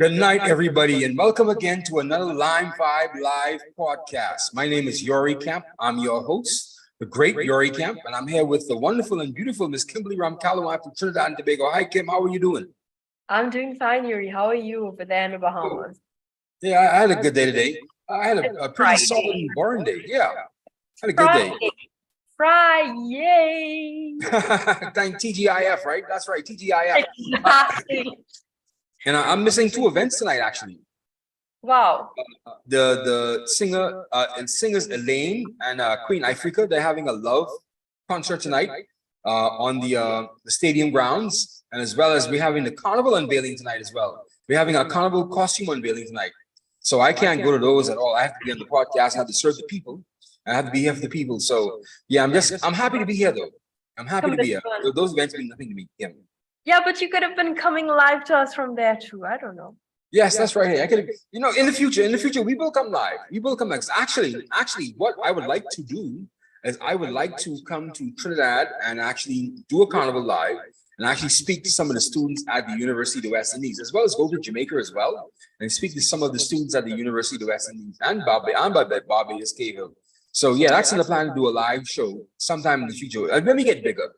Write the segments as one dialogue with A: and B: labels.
A: Good night, everybody, and welcome again to another LimeVibe Live podcast. My name is Yori Kemp. I'm your host, the great Yori Kemp, and I'm here with the wonderful and beautiful Miss Kimberly Ramkalawan from Trinidad and Tobago. Hi, Kim. How are you doing?
B: I'm doing fine, Yuri. How are you over there in the Bahamas?
A: Yeah, I had a good day today. I had a pretty solid and boring day. Yeah, had a good day.
B: Friday.
A: Thank TGIF, right? That's right, TGIF.
B: Exactly.
A: And I'm missing two events tonight, actually.
B: Wow.
A: The singer and singers Elaine and Queen Ifrica, they're having a love concert tonight on the stadium grounds, and as well as we're having the carnival unveiling tonight as well. We're having a carnival costume unveiling tonight, so I can't go to those at all. I have to be on the podcast. I have to serve the people. I have to be here for the people. So yeah, I'm happy to be here though. I'm happy to be here. Those events mean nothing to me.
B: Yeah, but you could have been coming live to us from there too. I don't know.
A: Yes, that's right. I could, in the future, we will come live. We will come next. Actually, what I would like to do is I would like to come to Trinidad and actually do a carnival live and actually speak to some of the students at the University of the West Indies, as well as go to Jamaica as well and speak to some of the students at the University of the West Indies and Barbados Cave Hill. So yeah, that's in the plan to do a live show sometime in the future. And when we get bigger,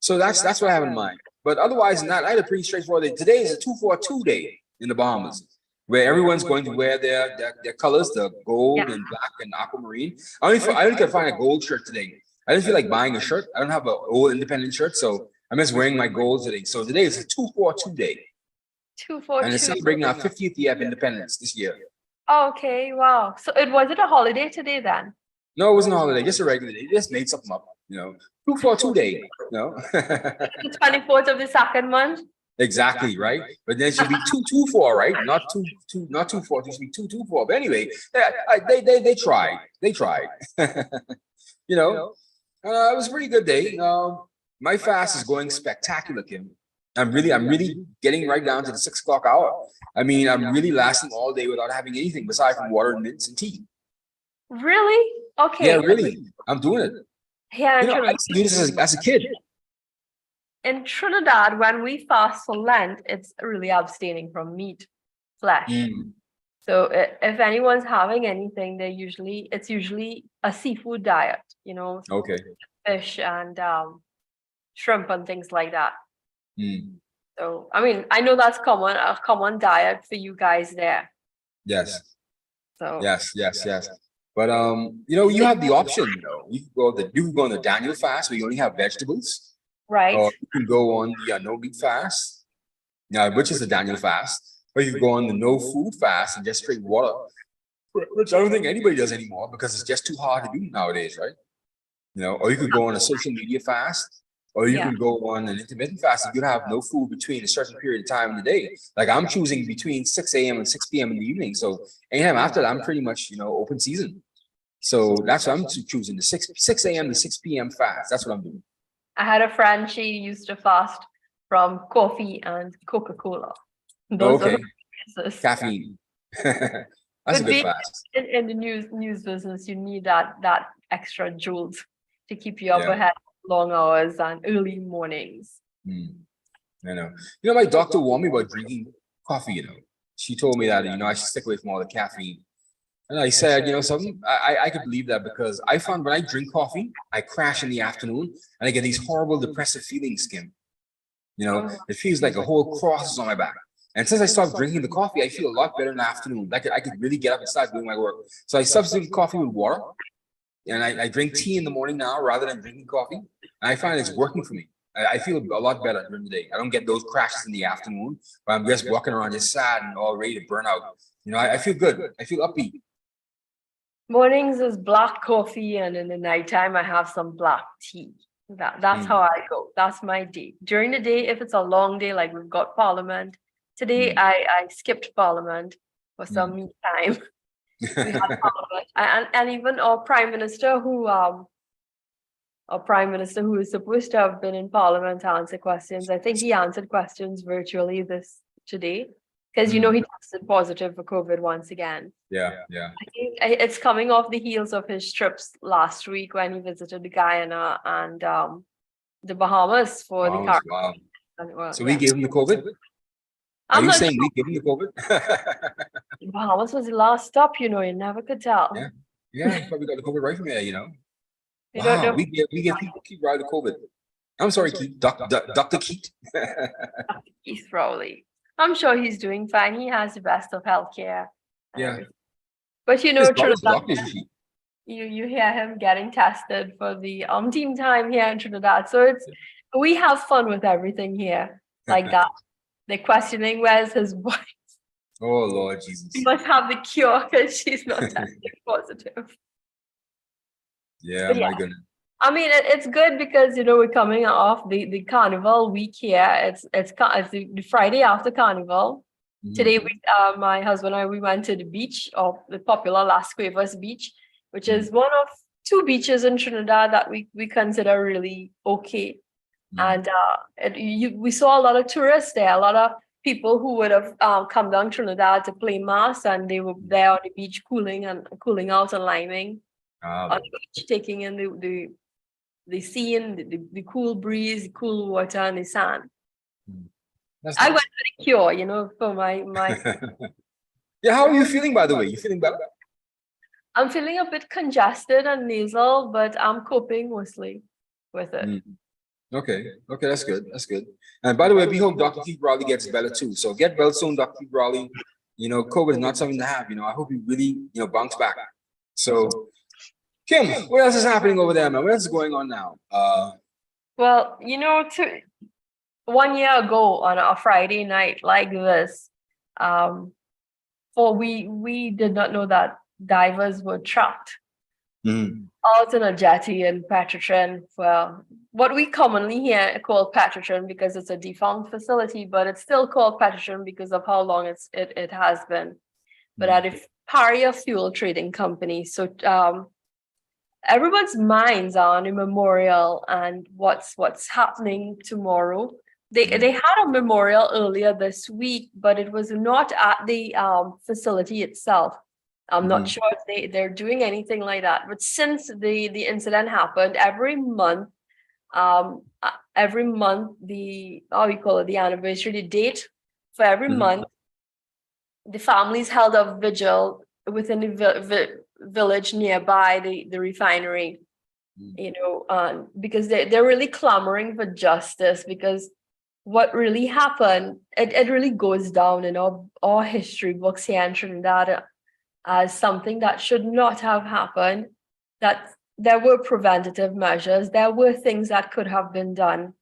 A: So that's what I have in mind. But otherwise than that, I had a pretty straightforward day. Today is a 2-4-2 day in the Bahamas, where everyone's going to wear their colors, the gold and black and aquamarine. I only could find a gold shirt today. I didn't feel like buying a shirt. I don't have an old independent shirt, so I'm just wearing my gold today. So today is a 2-4-2 day.
B: 2-4-2.
A: And it's celebrating our 50th year of independence this year.
B: Okay, wow. So was it a holiday today then?
A: No, it wasn't a holiday, just a regular day. They just made something up, 2-4-2 day,
B: The 24th of the second month?
A: Exactly, right? But then it should be 2-2-4, right? Not 2-4, it should be 2-2-4. But anyway, they tried. They tried. It was a pretty good day. My fast is going spectacular, Kim. I'm really getting right down to the 6 o'clock hour. I mean, I'm really lasting all day without having anything aside from water and mints and tea.
B: Really? Okay.
A: Yeah, really. I'm doing it.
B: Yeah,
A: I used to do this as a kid.
B: In Trinidad, when we fast for Lent, it's really abstaining from meat, flesh. So if anyone's having anything, it's usually a seafood diet,
A: Okay.
B: fish and shrimp and things like that. So I mean, I know that's a common diet for you guys there.
A: Yes.
B: So
A: yes. But you have the option. You can go on the Daniel fast where you only have vegetables.
B: Right.
A: Or you can go on the no meat fast, which is the Daniel fast. Or you can go on the no food fast and just straight water, which I don't think anybody does anymore because it's just too hard to do nowadays, right? Or you could go on a social media fast, or you can go on an intermittent fast. You have no food between a certain period of time in the day. Like I'm choosing between 6 a.m. and 6 p.m. in the evening. So anytime after that, I'm pretty much, open season. So that's what I'm choosing, the 6 a.m. to 6 p.m. fast. That's what I'm doing.
B: I had a friend, she used to fast from coffee and Coca-Cola.
A: Okay. Caffeine. That's a good fast.
B: In the news business, you need that extra joules to keep you up ahead long hours and early mornings.
A: I know. My doctor warned me about drinking coffee, She told me that, I should stick away from all the caffeine. And I said, something, I could believe that because I found when I drink coffee, I crash in the afternoon and I get these horrible depressive feelings, Kim. It feels like a whole cross is on my back. And since I stopped drinking the coffee, I feel a lot better in the afternoon. I could really get up and start doing my work. So I substitute coffee with water. And I drink tea in the morning now rather than drinking coffee. And I find it's working for me. I feel a lot better during the day. I don't get those crashes in the afternoon where I'm just walking around just sad and all ready to burn out. I feel good. I feel upbeat.
B: Mornings is black coffee, and in the nighttime I have some black tea. That's how I go. That's my day. During the day, if it's a long day, like we've got Parliament. Today I skipped Parliament for some me time. We had Parliament. And even our Prime Minister who is supposed to have been in Parliament to answer questions. I think he answered questions virtually today. Because he tested positive for COVID once again.
A: Yeah.
B: I think it's coming off the heels of his trips last week when he visited Guyana and the Bahamas for the
A: Wow. So we gave him the COVID? Are
B: I'm
A: you
B: not
A: saying
B: sure.
A: we giving you COVID?
B: Bahamas was the last stop, you know, you never could tell.
A: Yeah, yeah, you probably got the COVID right from there, you know.
B: You don't
A: Wow,
B: know.
A: we get people keep riding the COVID. I'm sorry, Keith, Dr. Keith.
B: He's probably. I'm sure he's doing fine. He has the best of healthcare and
A: Yeah,
B: everything. But you
A: his
B: know,
A: brother's a
B: Trinidad,
A: doctor, isn't he?
B: you hear him getting tested for the team time here in Trinidad. So we have fun with everything here like that. They're questioning where's his wife.
A: Oh Lord
B: She
A: Jesus.
B: must have the cure because she's not testing positive.
A: Yeah,
B: But yeah,
A: my goodness.
B: I mean, it's good because you know we're coming off the carnival week here. It's the Friday after carnival. Today,
A: Mhm.
B: my husband and I, we went to the beach of the popular Las Cuevas beach, which
A: Mhm.
B: is one of two beaches in Trinidad that we consider really okay.
A: Mhm.
B: And we saw a lot of tourists there, a lot of people who would have come down Trinidad to play mass, and they were there on the beach cooling out and liming on
A: Ah,
B: the beach, taking in the scene, the cool breeze, the cool water, and the sand.
A: mhm. That's
B: I went
A: nice.
B: for the cure, you know, for my.
A: Yeah, how are you feeling, by the way? You feeling better?
B: I'm feeling a bit congested and nasal, but I'm coping mostly with it.
A: Mm. Okay, okay, that's good. That's good. And by the way, we hope Dr. Keith Raleigh gets better too. So get well soon, Dr. Keith Raleigh. You know, COVID is not something to have. You know, I hope you really, bounce back. So, Kim, what else is happening over there, man? What else is going on now?
B: Well, you know, 1 year ago on a Friday night like this, um, for we did not know that divers were trapped
A: Mhm.
B: out in a jetty in Petrotrin for what we commonly here call Petrotrin because it's a defunct facility, but it's still called Petrotrin because of how long it has been. But at a Paria Fuel Trading Company, so everyone's minds are on a memorial and what's happening tomorrow. They had a memorial earlier this week, but it was not at the facility itself. I'm not
A: Mhm.
B: sure if they're doing anything like that. But since the incident happened, every month the how we call it the anniversary, the date for every
A: Mhm.
B: month, the families held a vigil within the village nearby the refinery,
A: Mhm.
B: you know, because they're really clamoring for justice because what really happened, it really goes down in our history books here in Trinidad as something that should not have happened, that there were preventative measures, there were things that could have been done.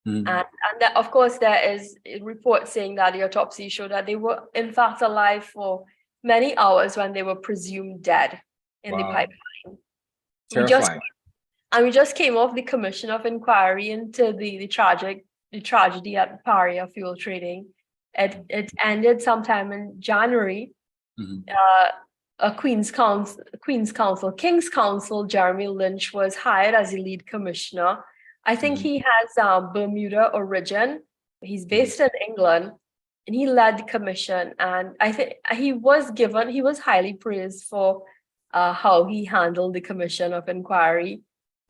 A: Mhm.
B: And that, of course, there is a report saying that the autopsy showed that they were in fact alive for many hours when they were presumed dead in the
A: Wow,
B: pipeline. We just
A: terrifying.
B: we just came off the commission of inquiry into the tragedy at Paria Fuel Trading. It ended sometime in January.
A: Mhm.
B: A King's Counsel, Jeremy Lynch, was hired as the lead commissioner. I think
A: Mhm.
B: he has Bermuda origin. He's
A: Mhm.
B: based in England, and he led the commission. And I think he was highly praised for how he handled the commission of inquiry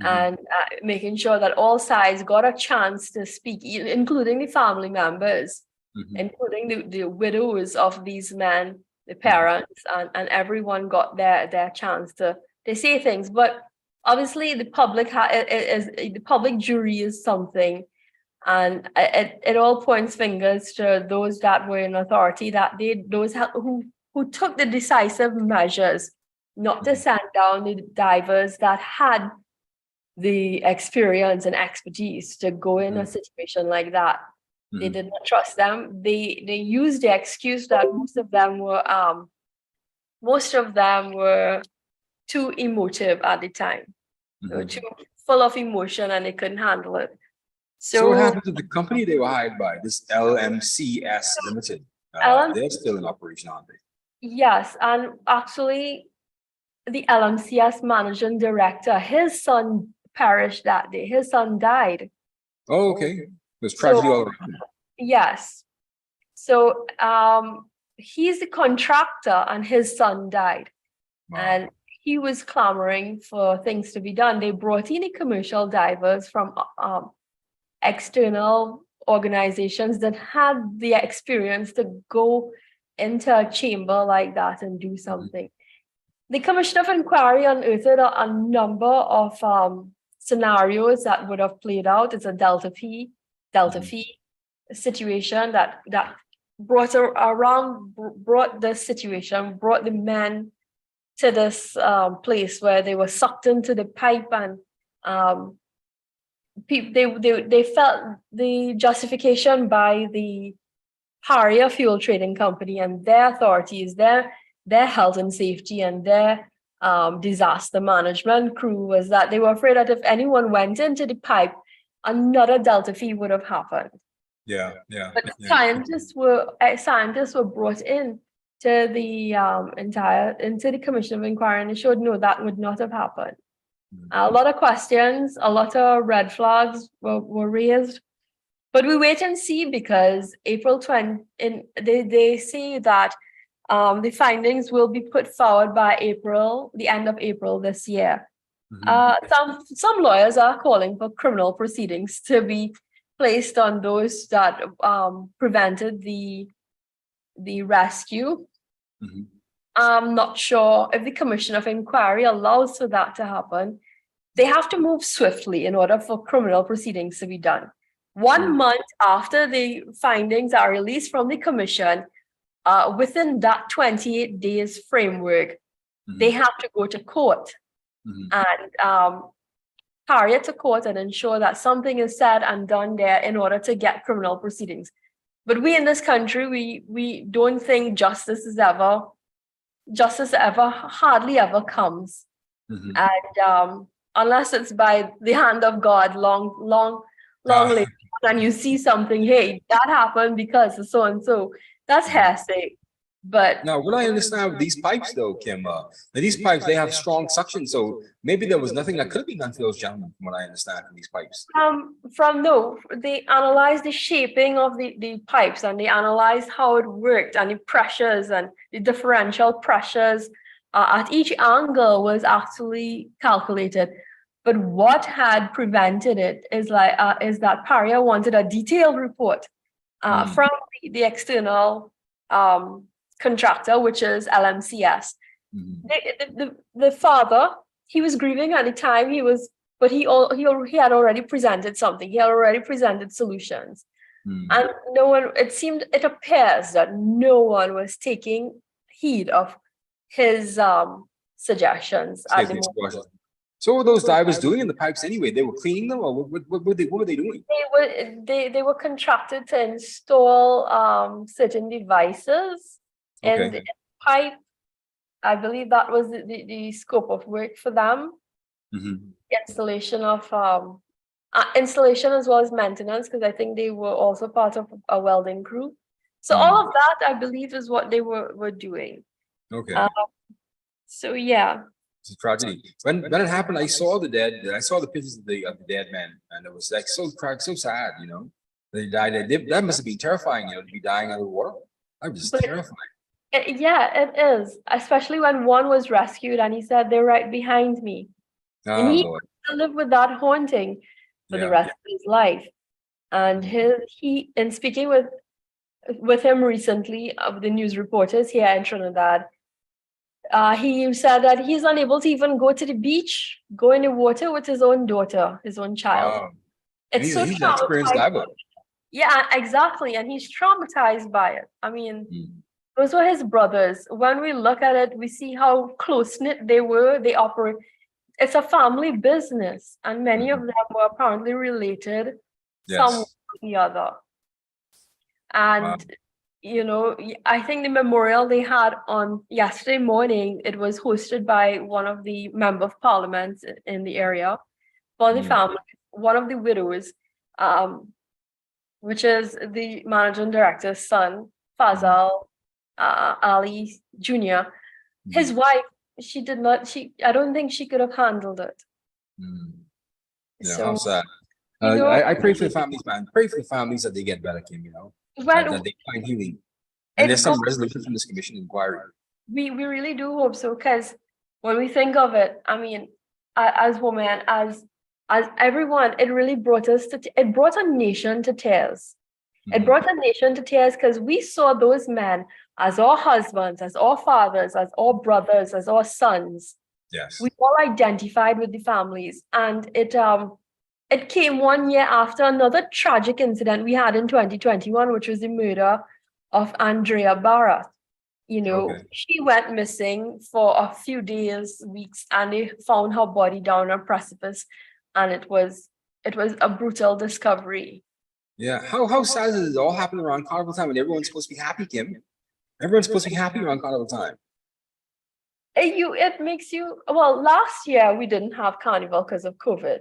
A: Mhm.
B: and making sure that all sides got a chance to speak, including the family members,
A: Mhm.
B: including the widows of these men, the
A: Mhm.
B: parents, and everyone got their chance to they say things. But obviously, the public jury is something, and it all points fingers to those that were in authority, that who took the decisive measures not to
A: Mhm.
B: send down the divers that had the experience and expertise to go in a
A: Mhm.
B: situation like that. They
A: Mhm.
B: did not trust them. They used the excuse that most of them were too emotive at the time. They were too
A: Mhm.
B: full of emotion and they couldn't handle it.
A: So what
B: So
A: happened to the company they were hired by, this LMCS Limited?
B: Ellen,
A: They're still in operation, aren't they?
B: yes, and actually the LMCS managing director, his son perished that day. His son died.
A: Oh, okay. There's tragedy all
B: So
A: around.
B: yes. So he's the contractor and his son died.
A: Wow.
B: And he was clamoring for things to be done. They brought in the commercial divers from external organizations that had the experience to go into a chamber like that and do something. The Commission of Inquiry unearthed a number of scenarios that would have played out. It's a Delta Phi situation that brought the situation, brought the men to this place where they were sucked into the pipe, and they felt the justification by the Harrier Fuel Trading Company and their authorities, their health and safety and their disaster management crew, was that they were afraid that if anyone went into the pipe, another Delta Phi would have happened. But scientists were brought in to the into the Commission of Inquiry, and it showed no, that would not have happened. A lot of questions, a lot of red flags were raised, but we wait and see, because April 20, they say that the findings will be put forward by the end of April this year. Some lawyers are calling for criminal proceedings to be placed on those that prevented the rescue. I'm not sure if the Commission of Inquiry allows for that to happen. They have to move swiftly in order for criminal proceedings to be done. 1 month after the findings are released from the commission, within that 28 days framework, they have to go to court and carry it to court and ensure that something is said and done there in order to get criminal proceedings. But we in this country, we don't think justice hardly ever comes. And unless it's by the hand of God, long later, and you see something, hey, that happened because of so and so, that's hearsay. But
A: now, what I understand with these pipes, though, Kim, these pipes, they have strong suction, so maybe there was nothing that could have been done to those gentlemen, from what I understand, from these pipes.
B: They analyzed the shaping of the pipes, and they analyzed how it worked, and the pressures and the differential pressures at each angle was actually calculated. But what had prevented it is that Paria wanted a detailed report from the external contractor, which is LMCS. The father, he was grieving at the time. He had already presented something. He had already presented solutions, and it appears that no one was taking heed of his suggestions at the moment.
A: So what were those divers doing in the pipes anyway? They were cleaning them, or what were they doing?
B: They were contracted to install certain devices in the pipe. I believe that was the scope of work for them. Installation as well as maintenance, because I think they were also part of a welding crew. So all of that, I believe, is what they were doing. So yeah.
A: It's a tragedy. When it happened, I saw the pictures of the dead man, and it was like so sad, you know. They died. That must have been terrifying, you know, to be dying out of the water. I was just terrified.
B: Yeah, it is, especially when one was rescued and he said, they're right behind me. And he had to live with that haunting for the rest of his life. And in speaking with him recently, of the news reporters here in Trinidad, he said that he's unable to even go to the beach, go in the water with his own daughter, his own child. It's so
A: he's an experienced diver.
B: Yeah, exactly. And he's traumatized by it. I mean, those were his brothers. When we look at it, we see how close-knit they were. They operate. It's a family business, and many of them were apparently related, some with the other. And you know, I think the memorial they had on yesterday morning, it was hosted by one of the member of parliament in the area for the family, one of the widows, which is the managing director's son, Fazal Ali Jr. His wife, I don't think she could have handled it.
A: Yeah, so, how sad. I pray for the families, man. Pray for the families that they get better, Kim, you know. That they find healing. And there's some resolution from this commission inquiry.
B: We really do hope so, because when we think of it, I mean, as women, as as everyone, it really brought us to, it brought a nation to tears. It brought a nation to tears because we saw those men as our husbands, as our fathers, as our brothers, as our sons.
A: Yes.
B: We all identified with the families. And it came 1 year after another tragic incident we had in 2021, which was the murder of Andrea Barra. You know,
A: Okay.
B: she went missing for a few days, weeks, and they found her body down a precipice. And it was a brutal discovery.
A: Yeah. How sad is it all happening around carnival time and everyone's supposed to be happy, Kim? Everyone's supposed to be happy around carnival time.
B: It makes you, well, last year we didn't have carnival because of COVID.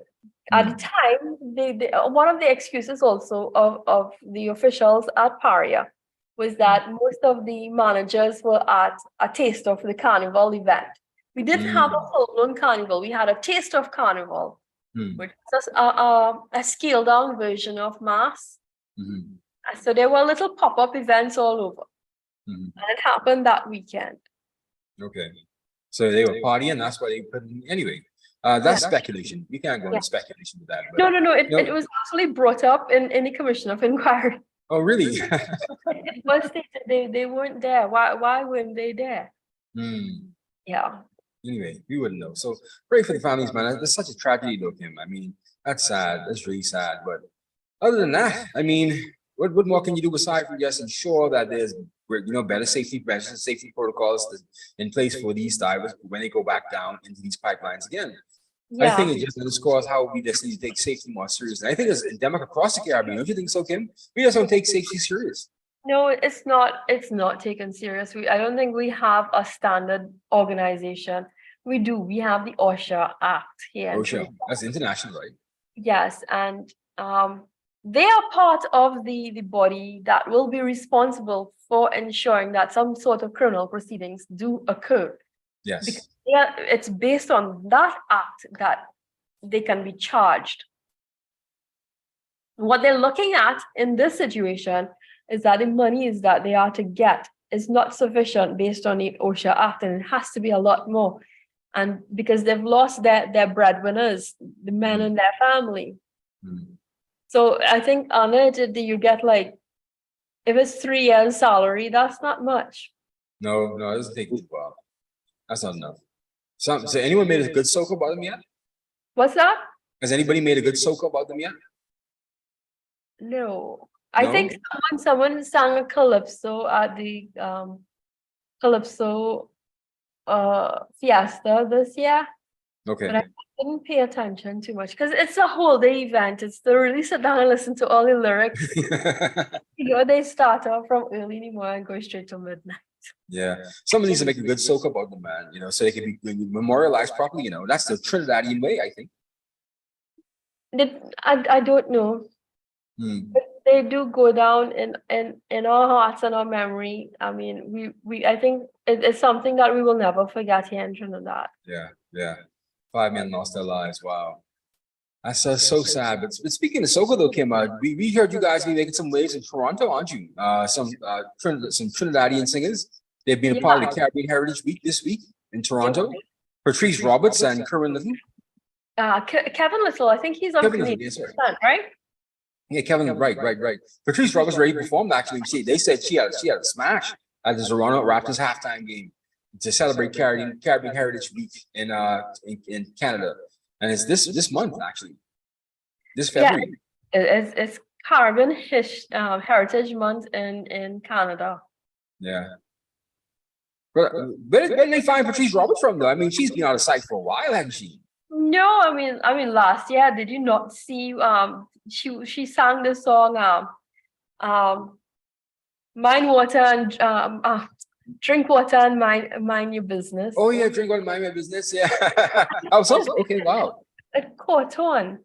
B: At the time, one of the excuses also of the officials at Paria was that most of the managers were at a taste of the carnival event. We didn't have a full-blown carnival. We had a taste of carnival, which was a scaled-down version of mass. So there were little pop-up events all over. And it happened that weekend.
A: Okay. So they were partying, that's why they put in, anyway. That's speculation. You can't go into speculation with that. But,
B: no. It was actually brought up in the commission of inquiry.
A: Oh, really?
B: It was stated they weren't there. Why weren't they there? Yeah.
A: Anyway, we wouldn't know. So pray for the families, man. That's such a tragedy, though, Kim. I mean, that's sad. That's really sad. But other than that, I mean, what more can you do aside from just ensure that there's better safety measures, safety protocols in place for these divers when they go back down into these pipelines again? Yeah. I think it just underscores how we just need to take safety more seriously. I think it's endemic across the Caribbean. Don't you think so, Kim? We just don't take safety serious.
B: No, it's not. It's not taken serious. I don't think we have a standard organization. We do. We have the OSHA Act here.
A: OSHA, that's international, right?
B: Yes, and they are part of the body that will be responsible for ensuring that some sort of criminal proceedings do occur.
A: Yes.
B: Because it's based on that act that they can be charged. What they're looking at in this situation is that the monies that they are to get is not sufficient based on the OSHA Act, and it has to be a lot more. And because they've lost their breadwinners, the men in their family. So I think on it, you get like, if it's 3 years salary, that's not much.
A: No, it doesn't take too well. That's not enough. So anyone made a good soak about them yet?
B: What's that?
A: Has anybody made a good soak about them yet?
B: No. I think someone sang a calypso at the calypso fiesta this year.
A: Okay.
B: But I didn't pay attention too much because it's a whole day event. It's to really sit down and listen to all the lyrics. They start off from early in the morning and go straight to midnight.
A: Yeah, somebody needs to make a good soak about them, man. So they can be memorialized properly. That's the Trinidadian way, I think.
B: I don't know. But they do go down in our hearts and our memory. I mean, I think it's something that we will never forget here in Trinidad.
A: Yeah. 5 men lost their lives. Wow. That's so sad. But speaking of soca, though, Kim, we heard you guys be making some waves in Toronto, aren't you? Some Trinidadian singers. They've been a part of the Caribbean Heritage Week this week in Toronto. Patrice Roberts and Kevin Little.
B: Kevin Little, I think he's on Canadian, right?
A: Yeah, Kevin, right. Patrice Roberts ready to perform. Actually, they said she had a smash at the Toronto Raptors halftime game to celebrate Caribbean Heritage Week in Canada, and it's this month actually, this February.
B: Yeah, it's Caribbean Heritage Month in Canada.
A: Yeah. But where did they find Patrice Roberts from, though? I mean, she's been out of sight for a while, hasn't she?
B: No, I mean, last year, did you not see? She sang the song, "Mind Water" and "Drink Water and Mind Your Business."
A: Oh yeah, drink water, mind my business. Yeah. Okay. Wow.
B: It caught on.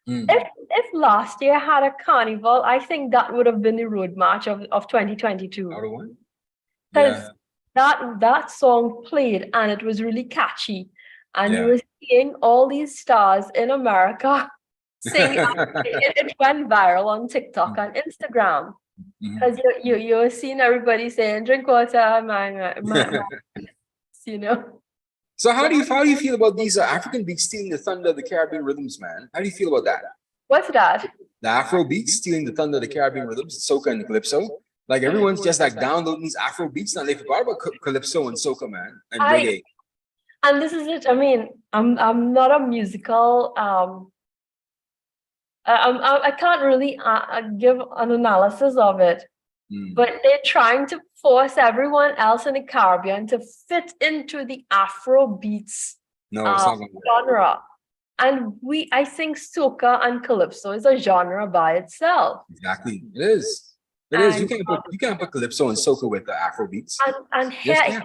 B: If last year had a carnival, I think that would have been the road march of 2022. Because that song played and it was really catchy, and you were seeing all these stars in America sing. It went viral on TikTok and Instagram because you're seeing everybody saying "drink water, my."
A: So how do you feel about these African beats stealing the thunder of the Caribbean rhythms, man? How do you feel about that?
B: What's that?
A: The Afro beats stealing the thunder of the Caribbean rhythms, soca and calypso. Like everyone's just like downloading these Afro beats now. They forgot about calypso and soca, man, and reggae.
B: And this is it. I mean, I'm not a musical. I can't really give an analysis of it, but they're trying to force everyone else in the Caribbean to fit into the Afro beats genre. And I think soca and calypso is a genre by itself.
A: Exactly, it is. It is. You can't put calypso and soca with the Afro beats.
B: And here's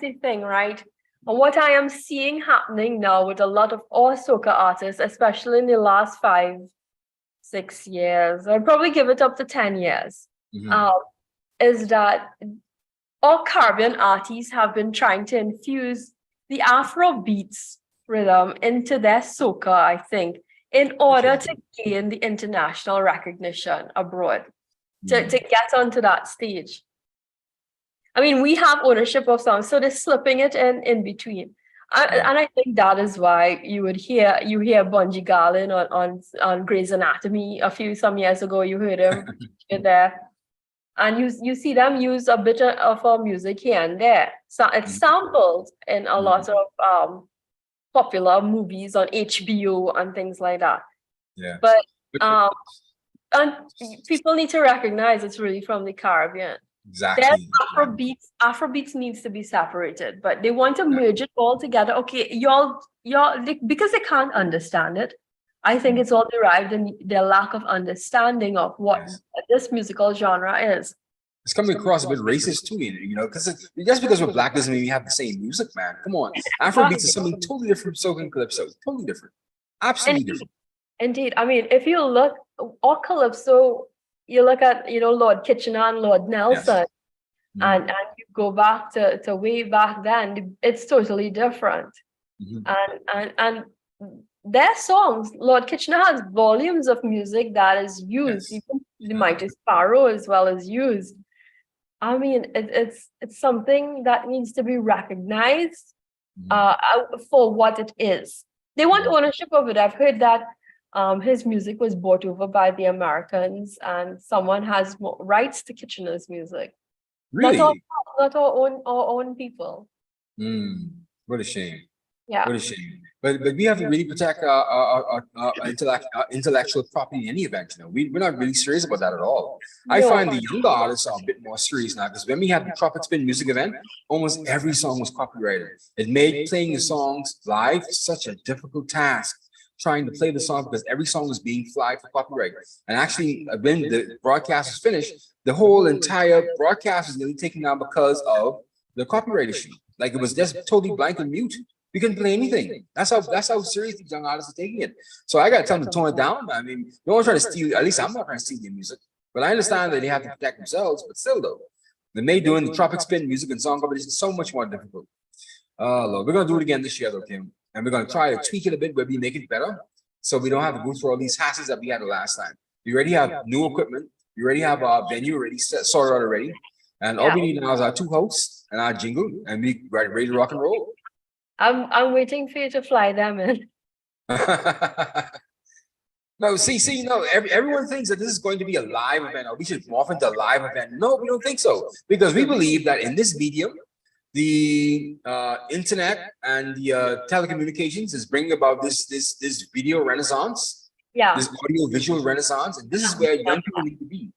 B: the thing, right? And what I am seeing happening now with a lot of all soca artists, especially in the last 5-6 years, I'd probably give it up to 10 years, is that all Caribbean artists have been trying to infuse the Afro beats rhythm into their soca, I think, in order to gain the international recognition abroad, to get onto that stage. I mean, we have ownership of songs, so they're slipping it in between. And I think that is why you hear Bungie Garlin on Grey's Anatomy some years ago. You heard him in there, and you see them use a bit of our music here and there. So it's sampled in a lot of popular movies on HBO and things like that.
A: Yeah.
B: But and people need to recognize it's really from the Caribbean.
A: Exactly.
B: Afrobeats needs to be separated, but they want to merge it all together. Okay, y'all, because they can't understand it. I think it's all derived in their lack of understanding of what this musical genre is.
A: It's coming across a bit racist too, you know, because just because we're black doesn't mean we have the same music, man. Come on, Afrobeats is something totally different from soca and calypso. Totally different, absolutely different.
B: Indeed, I mean, if you look, or calypso. You look at, Lord Kitchener and Lord Nelson, and you go back to way back then, it's totally different. And their songs, Lord Kitchener has volumes of music that is used, even the Mighty Sparrow as well as used. I mean, it's something that needs to be recognized for what it is. They want ownership of it. I've heard that his music was bought over by the Americans, and someone has more rights to Kitchener's music.
A: Really?
B: Not our own people.
A: What a shame.
B: Yeah.
A: What a shame. But we have to really protect our intellectual property in any event. We're not really serious about that at all. I find the younger artists are a bit more serious now, because when we had the Trumpet Spin music event, almost every song was copyrighted. It made playing the songs live such a difficult task, trying to play the song, because every song was being flagged for copyright. And actually, when the broadcast was finished, the whole entire broadcast was nearly taken down because of the copyright issue. Like, it was just totally blank and mute. We couldn't play anything. That's how serious these young artists are taking it. So I got to tell them to tone it down. I mean, no one's trying to steal. At least I'm not trying to steal their music. But I understand that they have to protect themselves. But still, though, they made doing the Tropic Spin music and song competition so much more difficult. Lord, we're gonna do it again this year, though, Kim. And we're going to try to tweak it a bit where we make it better, so we don't have to go through all these hassles that we had the last time. We already have new equipment. We already have our venue already sorted out already. And all we need now is our 2 hosts and our jingle, and we ready to rock and roll.
B: I'm waiting for you to fly them in.
A: No, everyone thinks that this is going to be a live event, or we should morph into a live event. No, we don't think so, because we believe that in this medium, the internet and the telecommunications is bringing about this video renaissance, this audio visual renaissance, and this is where young people need to be.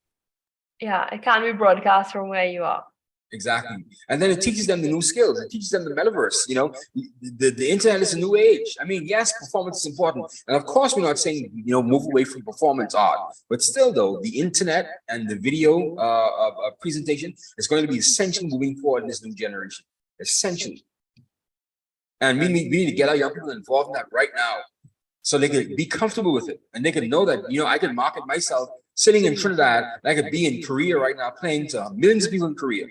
B: Yeah, it can be broadcast from where you are.
A: Exactly. And then it teaches them the new skills. It teaches them the metaverse. The internet is a new age. I mean, yes, performance is important. And of course, we're not saying, move away from performance art. But still, though, the internet and the video presentation is going to be essential moving forward in this new generation. Essentially. And we need to get our young people involved in that right now, so they can be comfortable with it. And they can know that, I can market myself sitting in Trinidad, and I could be in Korea right now playing to millions of people in Korea.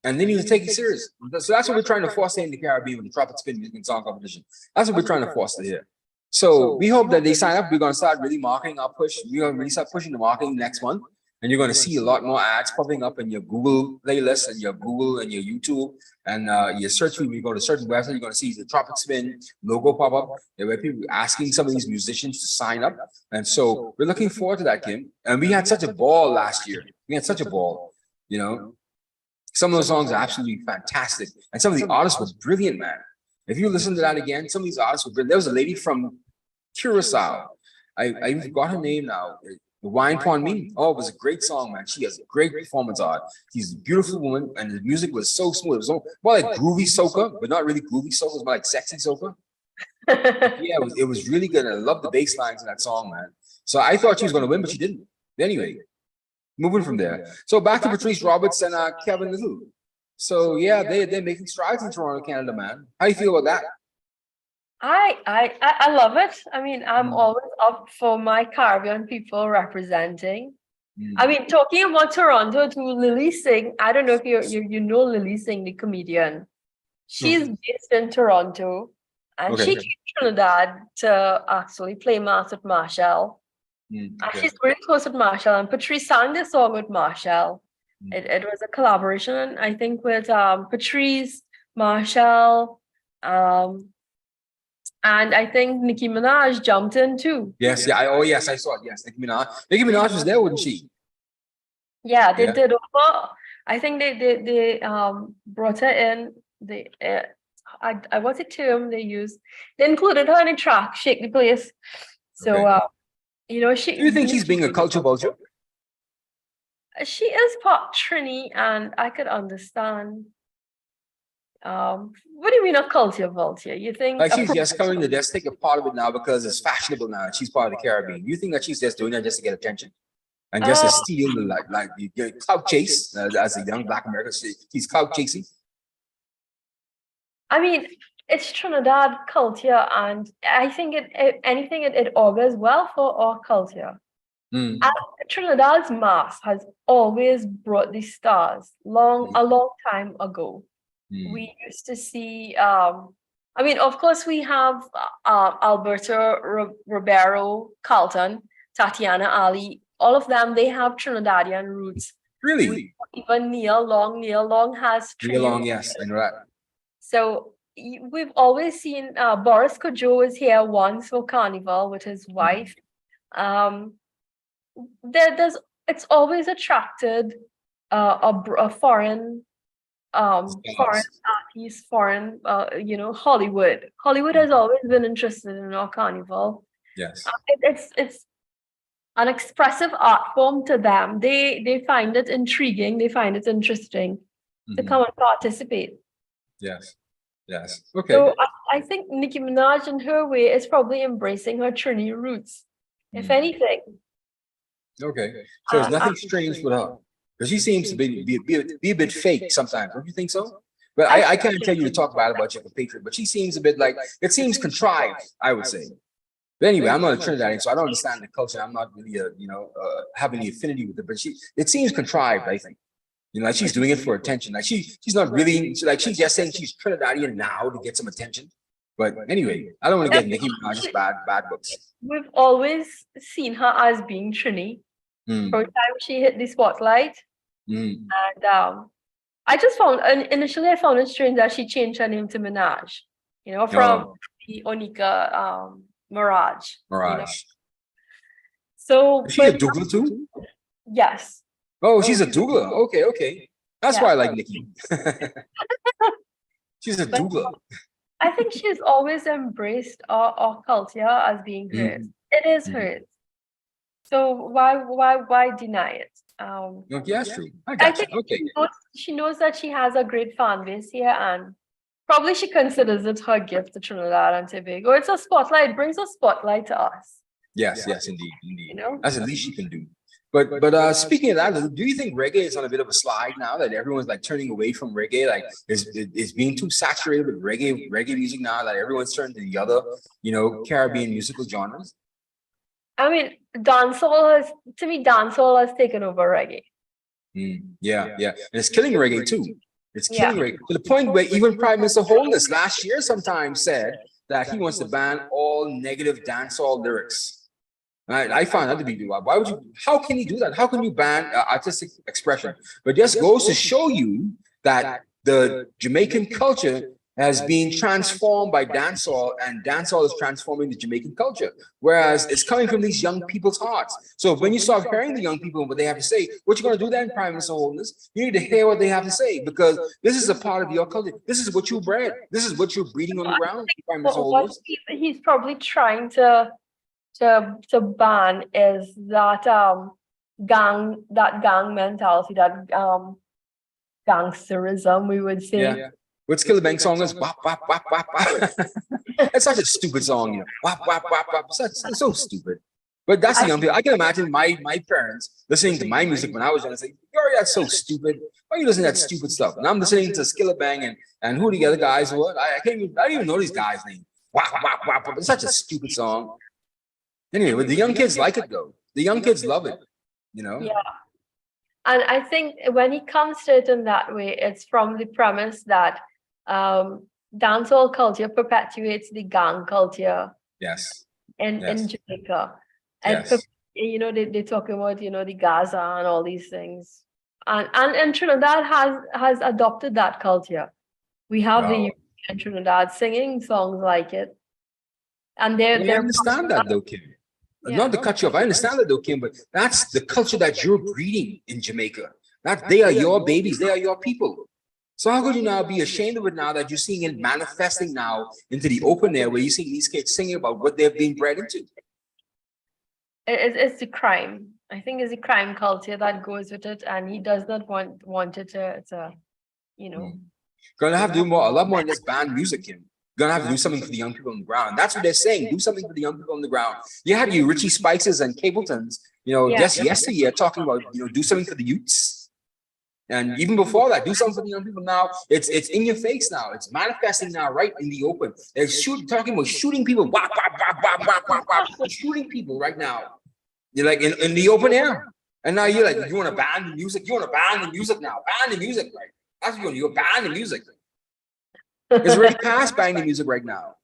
A: And they need to take it serious. So that's what we're trying to foster in the Caribbean with the Tropic Spin music and song competition. That's what we're trying to foster here. So we hope that they sign up. We're going to start really marketing our push. We're going to really start pushing the marketing next month. and you're going to see a lot more ads popping up in your Google playlist and your Google and your YouTube and your search. When you go to certain websites, you're going to see the Tropic Spin logo pop up. There were people asking some of these musicians to sign up, and so we're looking forward to that, Kim. And we had such a ball last year. We had such a ball, you know. Some of those songs are absolutely fantastic, and some of the artists were brilliant, man. If you listen to that again, some of these artists were brilliant. There was a lady from Curacao. I forgot her name now. The Wine Pon Me. Oh, it was a great song, man. She has a great performance art. She's a beautiful woman, and the music was so smooth. It was more like groovy soca, but not really groovy soca. It was more like sexy soca. Yeah, it was really good. And I love the bass lines in that song, man. So I thought she was going to win, but she didn't. Anyway, moving from there. So back to Patrice Roberts and Kevin Little. So yeah, they're making strides in Toronto, Canada, man. How do you feel about that?
B: I love it. I mean, I'm always up for my Caribbean people representing. I mean, talking about Toronto to Lily Singh, I don't know if you know Lily Singh, the comedian. She's based in Toronto, and she came to Trinidad to actually play mass with Marshall. And she's really close with Marshall, and Patrice sang this song with Marshall. It was a collaboration, I think, with Patrice, Marshall, and I think Nicki Minaj jumped in too.
A: Yes, yeah. Yes, I saw it. Yes, Nicki Minaj. Nicki Minaj was there, wasn't she?
B: Yeah, they did over. I think they brought her in. I what's the term they used? They included her in a track, "Shake the Place." So you know,
A: Do you think she's being a culture vulture?
B: She is part Trini, and I could understand. What do you mean a culture vulture? You think
A: like she's just coming to just take a part of it now because it's fashionable now and she's part of the Caribbean? You think that she's just doing that just to get attention and just to steal the like you get clout chase as a young Black American? She's clout chasing.
B: I mean, it's Trinidad culture, and I think it augurs well for our culture. And Trinidad's mass has always brought the stars a long time ago. We used to see, I mean, of course, we have Alberto Ribeiro, Carlton, Tatiana Ali, all of them, they have Trinidadian roots.
A: Really?
B: Even Neil Long has
A: Neil Long, yes, I know that.
B: So we've always seen Boris Kodjoe is here once for Carnival with his wife. It's always attracted a foreign artists, foreign Hollywood. Hollywood has always been interested in our Carnival.
A: Yes.
B: It's an expressive art form to them. They find it intriguing, they find it interesting to come and participate.
A: Yes. Okay.
B: So I think Nicki Minaj in her way is probably embracing her Trini roots, if anything.
A: Okay. So there's nothing strange with her. Because she seems to be a bit fake sometimes. Don't you think so? But I can't tell you to talk about your compatriot, but she seems a bit like, it seems contrived, I would say. But anyway, I'm not a Trinidadian, so I don't understand the culture. I'm not really have any affinity with it, but it seems contrived, I think. You know, like she's doing it for attention. Like she's not really, like she's just saying she's Trinidadian now to get some attention. But anyway, I don't want to get Nicki Minaj's bad books.
B: We've always seen her as being Trini. First time she hit the spotlight. And I just found, initially I found it strange that she changed her name to Minaj, you know, from the Onika Mirage. You know? So
A: is she a douglas too?
B: Yes.
A: Oh, she's a douglas. Okay. That's why I like Nicki. She's a douglas.
B: I think she's always embraced our culture as being hers. It is hers. So why deny it?
A: Okay, that's true. I think
B: she knows that she has a great fan base here, and probably she considers it her gift to Trinidad and Tobago. It's a spotlight, it brings a spotlight to us.
A: Yes, indeed.
B: You know?
A: That's the least she can do. But speaking of that, do you think reggae is on a bit of a slide now that everyone's like turning away from reggae? Like is being too saturated with reggae music now that everyone's turning to the other, Caribbean musical genres?
B: I mean, dancehall has taken over reggae.
A: Yeah. And it's killing reggae too. It's killing reggae to the point where even Prime Minister Holness last year sometimes said that he wants to ban all negative dancehall lyrics. I find that to be why would you? How can you do that? How can you ban artistic expression? But just goes to show you that the Jamaican culture has been transformed by dancehall, and dancehall is transforming the Jamaican culture. Whereas it's coming from these young people's hearts. So when you start hearing the young people and what they have to say, what you're going to do then, Prime Minister Holderness, you need to hear what they have to say, because this is a part of your culture. This is what you bred. This is what you're breeding on the ground, Prime Minister Holderness.
B: He's probably trying to ban is that gang mentality, that gangsterism, we would say.
A: Yeah. What Skillabang song is wap wap wap wap wap. It's such a stupid song, you know. Wap wap wap wap. It's so stupid. But that's the young people. I can imagine my parents listening to my music when I was young and say, "Yo, that's so stupid. Why are you listening to that stupid stuff?" And I'm listening to Skillabang and who the other guys were. I don't even know these guys' names. Wap wap wap wap. It's such a stupid song. Anyway, but the young kids like it though. The young kids love it, you know.
B: Yeah. And I think when he comes to it in that way, it's from the premise that dancehall culture perpetuates the gang culture.
A: Yes.
B: In Jamaica. And
A: Yes.
B: you know, they talk about, you know, the Gaza and all these things. And Trinidad has adopted that culture. We have the youth in Trinidad singing songs like it. And
A: I understand that though, Kim. Not to cut you off, I understand that though, Kim, but that's the culture that you're breeding in Jamaica. That they are your babies, they are your people. So how could you now be ashamed of it now that you're seeing it manifesting now into the open air, where you're seeing these kids singing about what they're being bred into?
B: It's the crime. I think it's the crime culture that goes with it, and he does not want it to you know.
A: Gonna have to do a lot more than just ban music, Kim. Gonna have to do something for the young people on the ground. That's what they're saying. Do something for the young people on the ground. You had you Richie Spices and Capletons, you know, just yesterday talking about, you know, do something for the youths. And even before that, do something for the young people. Now it's in your face now. It's manifesting now, right in the open. They're talking about shooting people, wap, wap, wap, wap, wap, wap, wap, shooting people right now. You're like in the open air. And now you're like, you want to ban the music? You want to ban the music now? Ban the music, right? That's what you want. You ban the music. It's already past banning the music right now.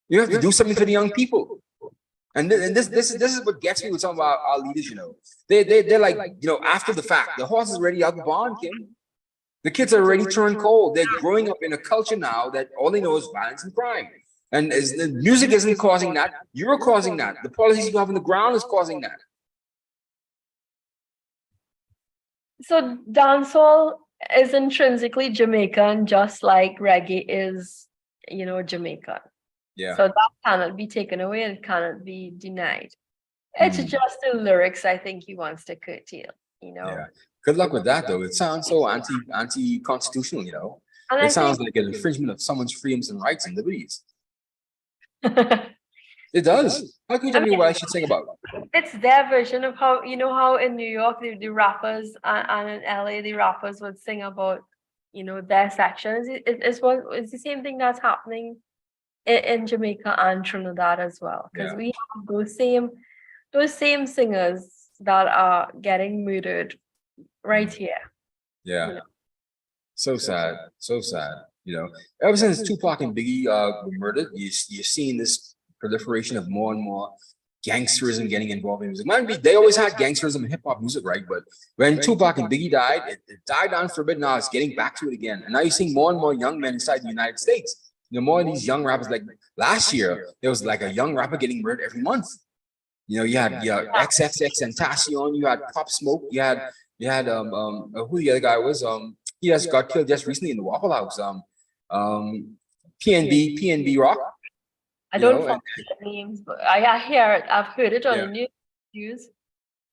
A: You have to do something for the young people. And this is what gets me with some of our leaders, you know. They're like, you know, after the fact, the horse is already out the barn, Kim. The kids are already turned cold. They're growing up in a culture now that all they know is violence and crime. And the music isn't causing that. You're causing that. The policies you have on the ground is causing that.
B: So dancehall is intrinsically Jamaican, just like reggae is, you know, Jamaican.
A: Yeah.
B: So that cannot be taken away and cannot be denied. It's just the lyrics I think he wants to curtail, you know.
A: Yeah. Good luck with that though. It sounds so anti-constitutional, you know. And it sounds like an infringement of someone's freedoms and rights and liberties. It does. How can you tell me what I should sing about?
B: It's their version of how, you know, how in New York the rappers and in LA the rappers would sing about, you know, their sections. It's the same thing that's happening in Jamaica and Trinidad as well, because we have those same singers that are getting murdered right here.
A: Yeah.
B: You know?
A: So sad. You know, ever since Tupac and Biggie were murdered, you're seeing this proliferation of more and more gangsterism getting involved in music. Mind you, they always had gangsterism in hip hop music, right? But when Tupac and Biggie died, it died down for a bit. Now it's getting back to it again. And now you're seeing more and more young men inside the United States. You know, more of these young rappers. Like last year, there was like a young rapper getting murdered every month. You know, you had XXX Tentacion, you had Pop Smoke, you had who the other guy was? He just got killed just recently in the Waffle House. PNB Rock.
B: I don't know the names, but I hear it. I've heard it on the news.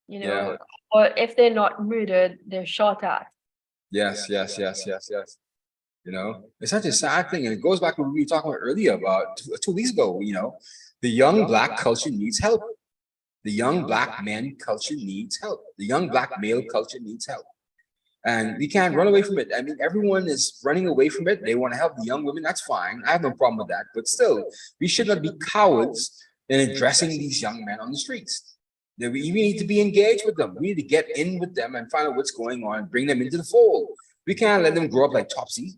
B: You know, or if they're not murdered, they're shot at.
A: Yes. You know, it's such a sad thing, and it goes back to what we were talking about earlier about 2 weeks ago. You know, the young black culture needs help. The young black man culture needs help. The young black male culture needs help. And we can't run away from it. I mean, everyone is running away from it. They want to help the young women. That's fine. I have no problem with that. But still, we should not be cowards in addressing these young men on the streets. We need to be engaged with them. We need to get in with them and find out what's going on and bring them into the fold. We can't let them grow up like Topsy.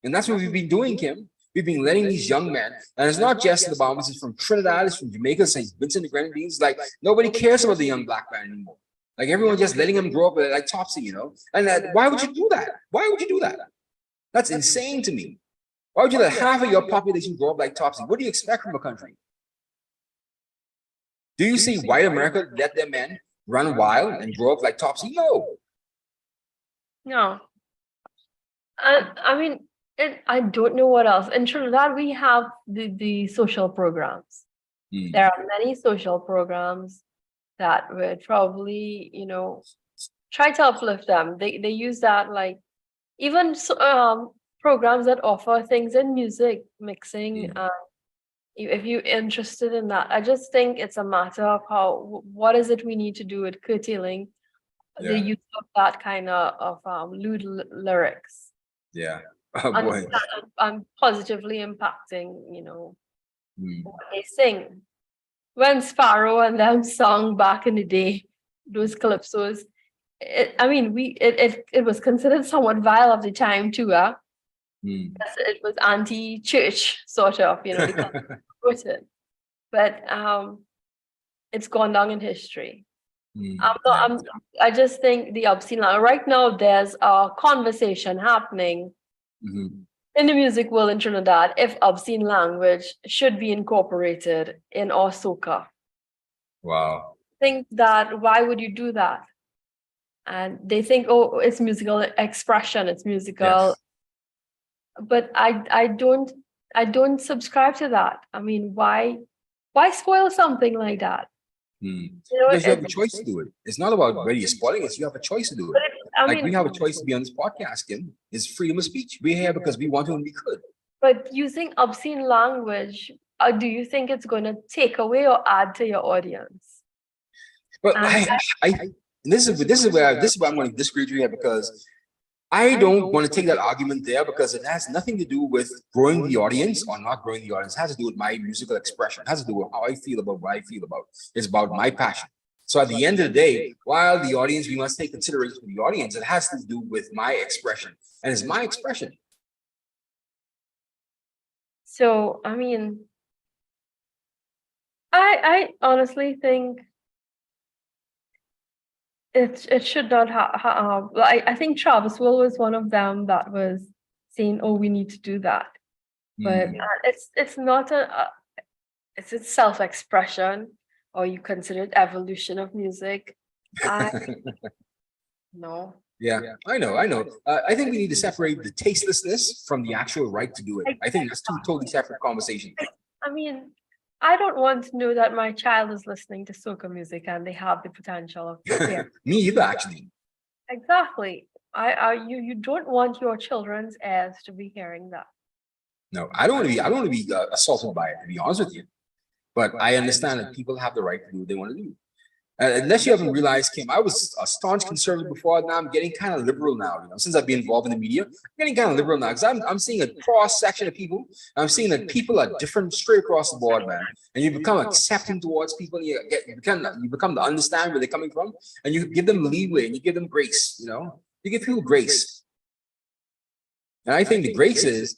A: And that's what we've been doing, Kim. We've been letting these young men, and it's not just the Bahamas, it's from Trinidad, it's from Jamaica, St. Vincent and Grenadines. Like nobody cares about the young black man anymore. Like everyone just letting them grow up like Topsy, you know? And why would you do that? Why would you do that? That's insane to me. Why would you let half of your population grow up like Topsy? What do you expect from a country? Do you see white America let their men run wild and grow up like Topsy? No.
B: No. I mean, I don't know what else. In Trinidad, we have the social programs. There are many social programs that would probably, you know, try to uplift them. They use that, like even programs that offer things in music mixing. If you're interested in that, I just think it's a matter of what is it we need to do with curtailing the use of that kind of lewd lyrics.
A: Yeah. Oh boy.
B: I'm positively impacting, you know, what they sing. When Sparrow and them sung back in the day, those calypsos, it was considered somewhat vile of the time too. It was anti-church sort of, you know, but it's gone down in history. I just think the obscene language right now, there's a conversation happening in the music world in Trinidad if obscene language should be incorporated in our soca.
A: Wow.
B: Think that why would you do that? And they think, oh, it's musical expression, it's musical. But I don't subscribe to that. I mean, why spoil something like that?
A: You know, because you have a choice to do it. It's not about whether you're spoiling it, you have a choice to do it. Like we have a choice to be on this podcast, Kim. It's freedom of speech. We're here because we want to and we could. But
B: using obscene language, do you think it's going to take away or add to your audience?
A: But this is where I'm going to disagree with you here, because I don't want to take that argument there, because it has nothing to do with growing the audience or not growing the audience. It has to do with my musical expression. It has to do with how I feel about what I feel about. It's about my passion. So at the end of the day, while the audience, we must take consideration for the audience, it has to do with my expression. And it's my expression.
B: So, I mean, I honestly think it should not have. I think Travis Will was one of them that was saying, "Oh, we need to do that," but it's not it's a self-expression, or you consider it evolution of music. No.
A: Yeah, I know. I think we need to separate the tastelessness from the actual right to do it. I think that's two totally separate conversations.
B: I mean, I don't want to know that my child is listening to soca music and they have the potential of
A: Me either, actually.
B: Exactly. You don't want your children's ears to be hearing that.
A: No, I don't want to be assaulted by it, to be honest with you. But I understand that people have the right to do what they want to do. Unless you haven't realized, Kim, I was a staunch conservative before. Now I'm getting kind of liberal now. You know, since I've been involved in the media, I'm getting kind of liberal now, because I'm seeing a cross section of people. I'm seeing that people are different straight across the board, man. And you become accepting towards people. And you become to understand where they're coming from, and you give them leeway and you give them grace. You know, you give people grace. And I think the grace is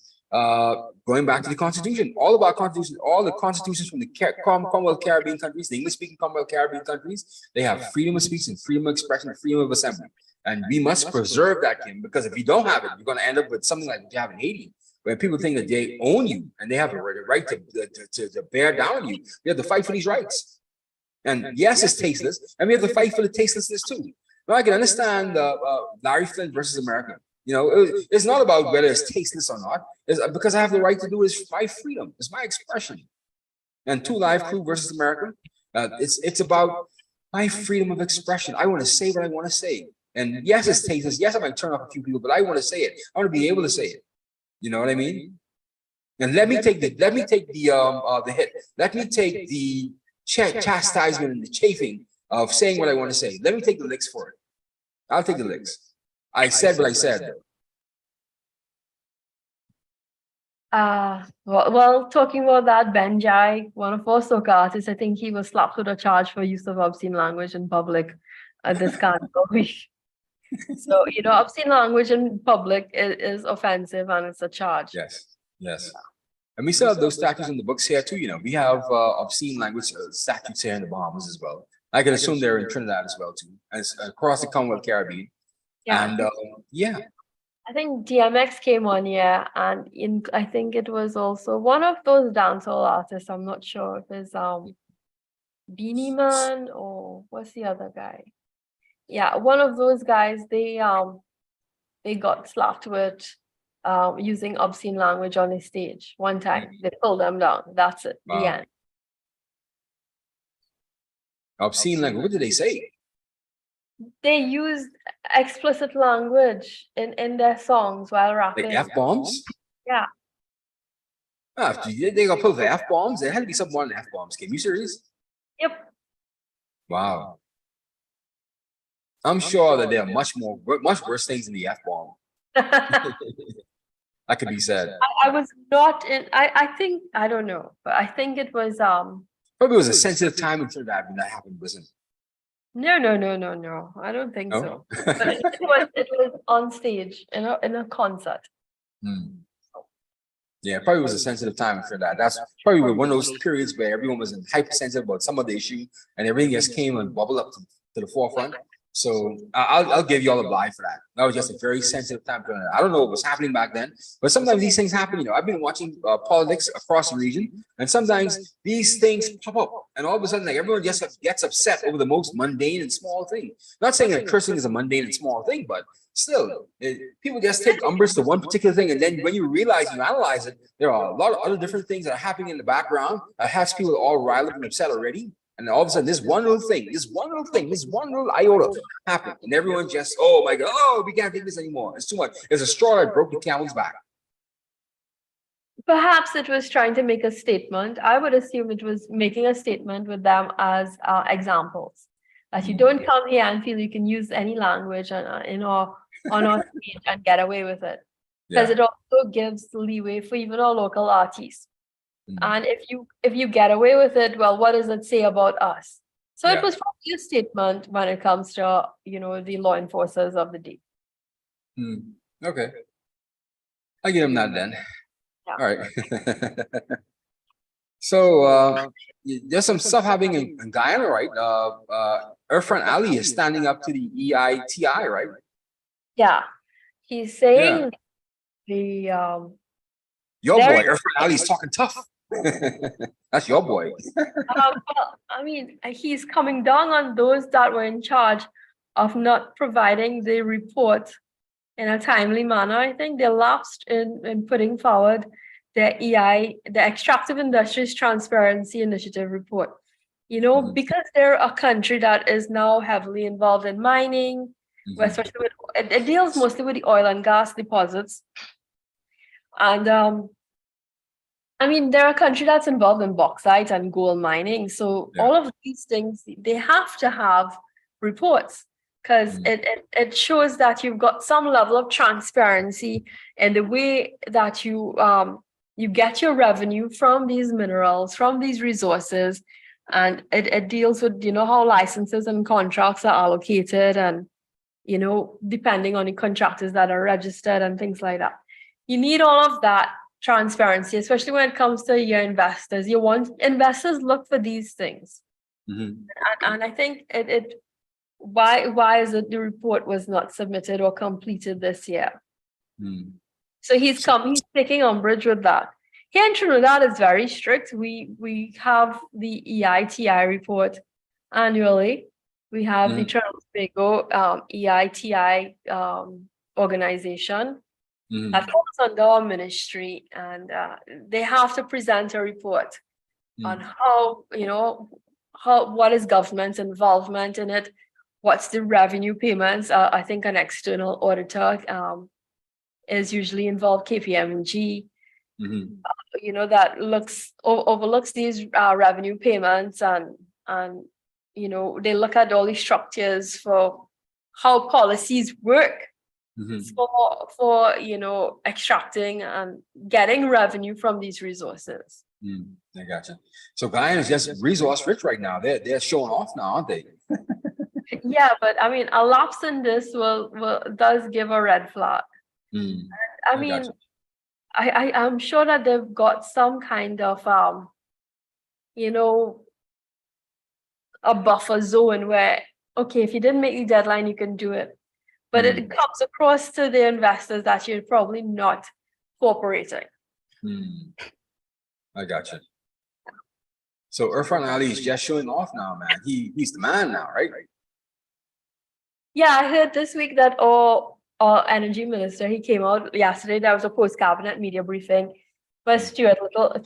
A: going back to the Constitution, all of our Constitution, all the constitutions from the Commonwealth Caribbean countries, the English-speaking Commonwealth Caribbean countries, they have freedom of speech and freedom of expression and freedom of assembly. And we must preserve that, Kim, because if you don't have it, you're going to end up with something like what you have in Haiti, where people think that they own you and they have a right to bear down on you. We have to fight for these rights. And yes, it's tasteless, and we have to fight for the tastelessness too. Now I can understand Larry Flynn versus America. You know, it's not about whether it's tasteless or not. It's because I have the right to do it. It's my freedom. It's my expression. And Two Live Crew versus America, it's about my freedom of expression. I want to say what I want to say. And yes, it's tasteless. Yes, I might turn off a few people, but I want to say it. I want to be able to say it. You know what I mean? And let me take the hit. Let me take the chastisement and the chafing of saying what I want to say. Let me take the licks for it. I'll take the licks. I said what I said.
B: Well, talking about that, Benjai, one of our soca artists, I think he was slapped with a charge for use of obscene language in public this carnival week. So, you know, obscene language in public is offensive and it's a charge.
A: Yes. And we still have those statutes in the books here too. We have obscene language statutes here in the Bahamas as well. I can assume they're in Trinidad as well too, as across the Commonwealth Caribbean.
B: Yeah.
A: And yeah.
B: I think DMX came on, yeah, and I think it was also one of those dancehall artists. I'm not sure if it's Beanie Man or what's the other guy? Yeah, one of those guys. They got slapped with using obscene language on the stage one time. They pulled them down. That's it. The end.
A: Obscene language. What did they say?
B: They used explicit language in their songs while rapping.
A: Like F-bombs?
B: Yeah.
A: They got pulled for F-bombs? There had to be some more than F-bombs. Can you serious?
B: Yep.
A: Wow. I'm sure that there are much worse things than the F-bomb. That could be said.
B: I was not in, I think, I don't know, but I think it was
A: Probably was a sensitive time in Trinidad when that happened, wasn't it?
B: No. I don't think so. But it was on stage in a concert.
A: Yeah, probably was a sensitive time for that. That's probably one of those periods where everyone was hypersensitive about some of the issue, and everything just came and bubbled up to the forefront. So I'll give you all a bye for that. That was just a very sensitive time. I don't know what was happening back then, but sometimes these things happen. I've been watching politics across the region, and sometimes these things pop up, and all of a sudden, like everyone just gets upset over the most mundane and small thing. Not saying that cursing is a mundane and small thing, but still, people just take umbrage to one particular thing, and then when you realize, you analyze it, there are a lot of other different things that are happening in the background that has people all riled up and upset already. And all of a sudden, this one little iota happened, and everyone just, oh my God, oh, we can't take this anymore. It's too much. There's a straw that broke the camel's back.
B: Perhaps it was trying to make a statement. I would assume it was making a statement with them as examples. That you don't come here and feel you can use any language on our stage and get away with it. Because it also gives leeway for even our local artists. And if you get away with it, well, what does it say about us? So it was probably a statement when it comes to, the law enforcers of the day.
A: Okay. I give them that then.
B: Yeah.
A: All right. So there's some stuff happening in Guyana, right? Irfan Ali is standing up to the EITI, right?
B: Yeah. He's saying your
A: boy, Irfan Ali is talking tough. That's your boy.
B: Well, I mean, he's coming down on those that were in charge of not providing the report in a timely manner. I think they lapsed in putting forward the Extractive Industries Transparency Initiative report. Because they're a country that is now heavily involved in mining, especially with it deals mostly with the oil and gas deposits. And I mean, they're a country that's involved in bauxite and gold mining. So all of these things, they have to have reports because it shows that you've got some level of transparency in the way that you get your revenue from these minerals, from these resources. And it deals with, how licenses and contracts are allocated and, depending on the contractors that are registered and things like that. You need all of that transparency, especially when it comes to your investors. You want investors look for these things. And I think why is it the report was not submitted or completed this year? So he's taking umbrage with that. Here in Trinidad is very strict. We have the EITI report annually. We have the Trinidad and Tobago EITI organization. That falls under our ministry, and they have to present a report on how, what is government's involvement in it, what's the revenue payments. I think an external auditor is usually involved, KPMG, that overlooks these revenue payments, and they look at all the structures for how policies work. For extracting and getting revenue from these resources.
A: I gotcha. So Guyana is just resource rich right now. They're showing off now, aren't they?
B: Yeah, but I mean, a lapse in this does give a red flag. I mean, I'm sure that they've got some kind of you know, a buffer zone where, okay, if you didn't make the deadline, you can do it. But it comes across to the investors that you're probably not cooperating.
A: I got you. So Irfan Ali is just showing off now, man. He's the man now, right?
B: Yeah, I heard this week that our energy minister, he came out yesterday. There was a post-cabinet media briefing where Stuart Little.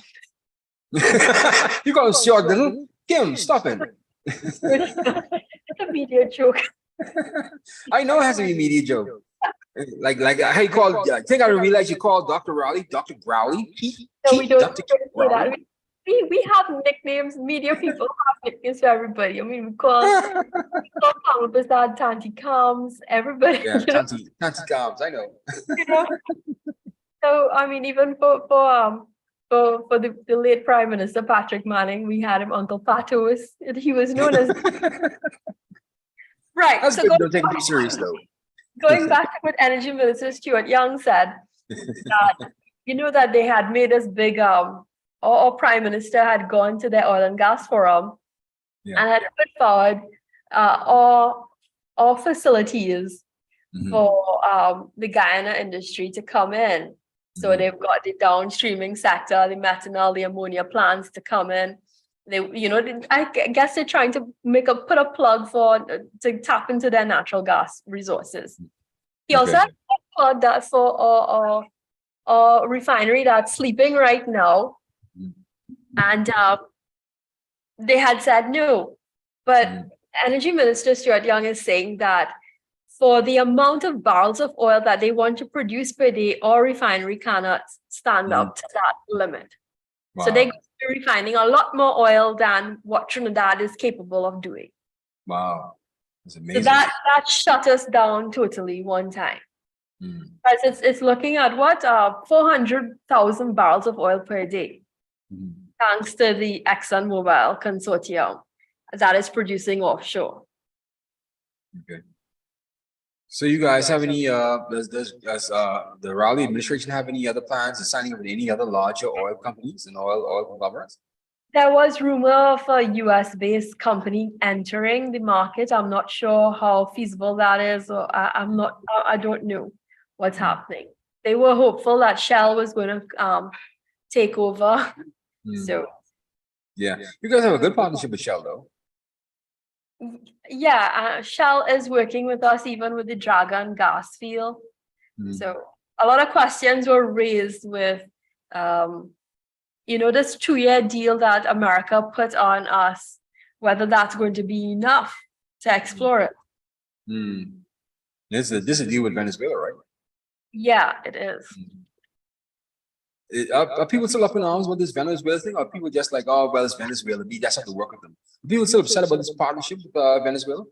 A: You call him Stuart Little? Kim, stop it.
B: It's a media joke.
A: I know it has to be a media joke. Like how you call, I think I realized you called Dr. Rowley, Dr. Growley.
B: No, we don't
A: Dr.
B: say that.
A: Rowley.
B: We have nicknames. Media people have nicknames for everybody. I mean, we call Pamela Tanti Comes, everybody.
A: Yeah, Tanti Combs, I know.
B: You know? So I mean, even for the late Prime Minister Patrick Manning, we had him Uncle Patos. He was known as right.
A: That's
B: so
A: good. Don't take it too serious though.
B: Going back to what Energy Minister Stuart Young said, that you know that they had made this big or Prime Minister had gone to the oil and gas forum and had put forward all facilities for the Guyana industry to come in. So they've got the downstreaming sector, the methanol, the ammonia plants to come in. They, I guess they're trying to put a plug to tap into their natural gas resources. He also had a plug that for a refinery that's sleeping right now. And they had said no. But Energy Minister Stuart Young is saying that for the amount of barrels of oil that they want to produce per day, our refinery cannot stand up to that limit. Wow. So they're going to be refining a lot more oil than what Trinidad is capable of doing.
A: Wow. That's amazing.
B: So that shut us down totally one time. Because it's looking at 400,000 barrels of oil per day. Thanks to the ExxonMobil consortium that is producing offshore.
A: Okay. So you guys have any, does the Raleigh administration have any other plans of signing up with any other larger oil companies and oil conglomerates?
B: There was rumor of a US-based company entering the market. I'm not sure how feasible that is, or I don't know what's happening. They were hopeful that Shell was going to take over. So
A: yeah, you guys have a good partnership with Shell though.
B: Yeah, Shell is working with us even with the Dragon gas field. So a lot of questions were raised with this 2-year deal that America put on us, whether that's going to be enough to explore it.
A: This is a deal with Venezuela, right?
B: Yeah, it is.
A: Are people still up in arms with this Venezuela thing? Or are people just like, oh, well, it's Venezuela, we just have to work with them? Are people still upset about this partnership with Venezuela?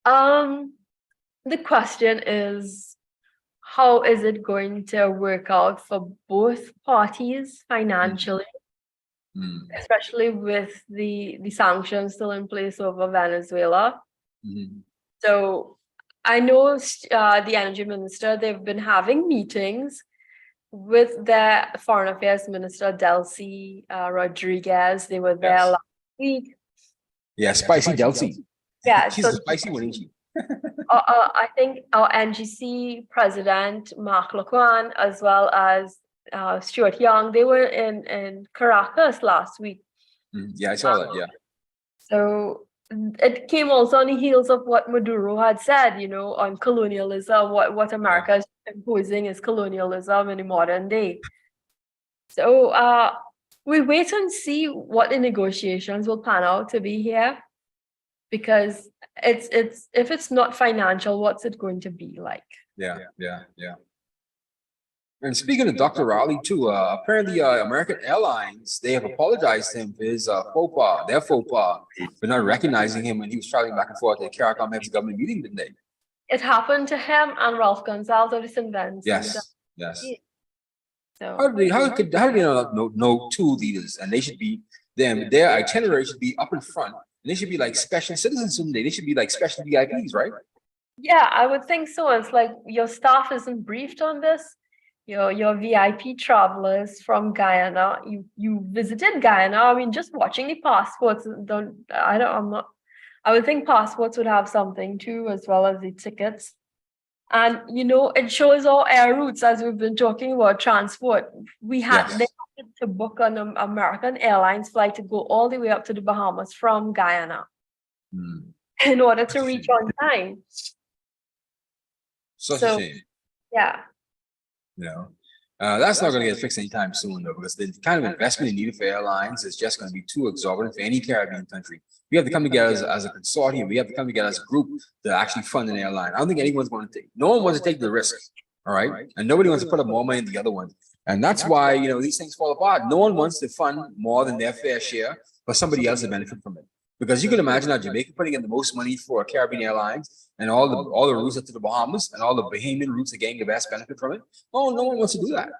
B: The question is, how is it going to work out for both parties financially, especially with the sanctions still in place over Venezuela? So I know the energy minister, they've been having meetings with their foreign affairs minister, Delcy Rodriguez. They were there last week.
A: Yeah, spicy Delcy.
B: Yeah,
A: she's a spicy one, isn't she?
B: I think our NGC president, Mark Laquan, as well as Stuart Young, they were in Caracas last week.
A: Yeah, I saw that, yeah.
B: So it came also on the heels of what Maduro had said, on colonialism, what America is imposing is colonialism in the modern day. So we wait and see what the negotiations will pan out to be here, because it's if it's not financial, what's it going to be like?
A: Yeah. And speaking of Dr. Raleigh too, apparently American Airlines, they have apologized to him for his their faux pas, for not recognizing him when he was traveling back and forth at CARICOM Heads government meeting today.
B: It happened to him and Ralph Gonzalez of the Sinvents.
A: Yes.
B: So
A: how do they know two leaders, and they should be their itinerary should be up in front, and they should be like special citizens someday. They should be like special VIPs, right?
B: Yeah, I would think so. It's like your staff isn't briefed on this. Your VIP travelers from Guyana, you visited Guyana. I mean, just watching the passports I'm not, I would think passports would have something too, as well as the tickets. And it shows our air routes as we've been talking about transport. They
A: Yes.
B: had to book an American Airlines flight to go all the way up to the Bahamas from Guyana
A: Mm.
B: in order
A: Such
B: to
A: a
B: reach
A: shame.
B: on time.
A: Such a
B: So
A: shame.
B: yeah.
A: You know, that's not going to get fixed anytime soon, though, because the kind of investment needed for airlines is just going to be too exorbitant for any Caribbean country. We have to come together as a consortium. We have to come together as a group to actually fund an airline. I don't think anyone's going to take. No one wants to take the risk. All right, and nobody wants to put up more money than the other one. And that's why these things fall apart. No one wants to fund more than their fair share for somebody else to benefit from it. Because you can imagine how Jamaica putting in the most money for Caribbean Airlines and all the routes up to the Bahamas and all the Bahamian routes are getting the best benefit from it. Oh, no one wants to do that.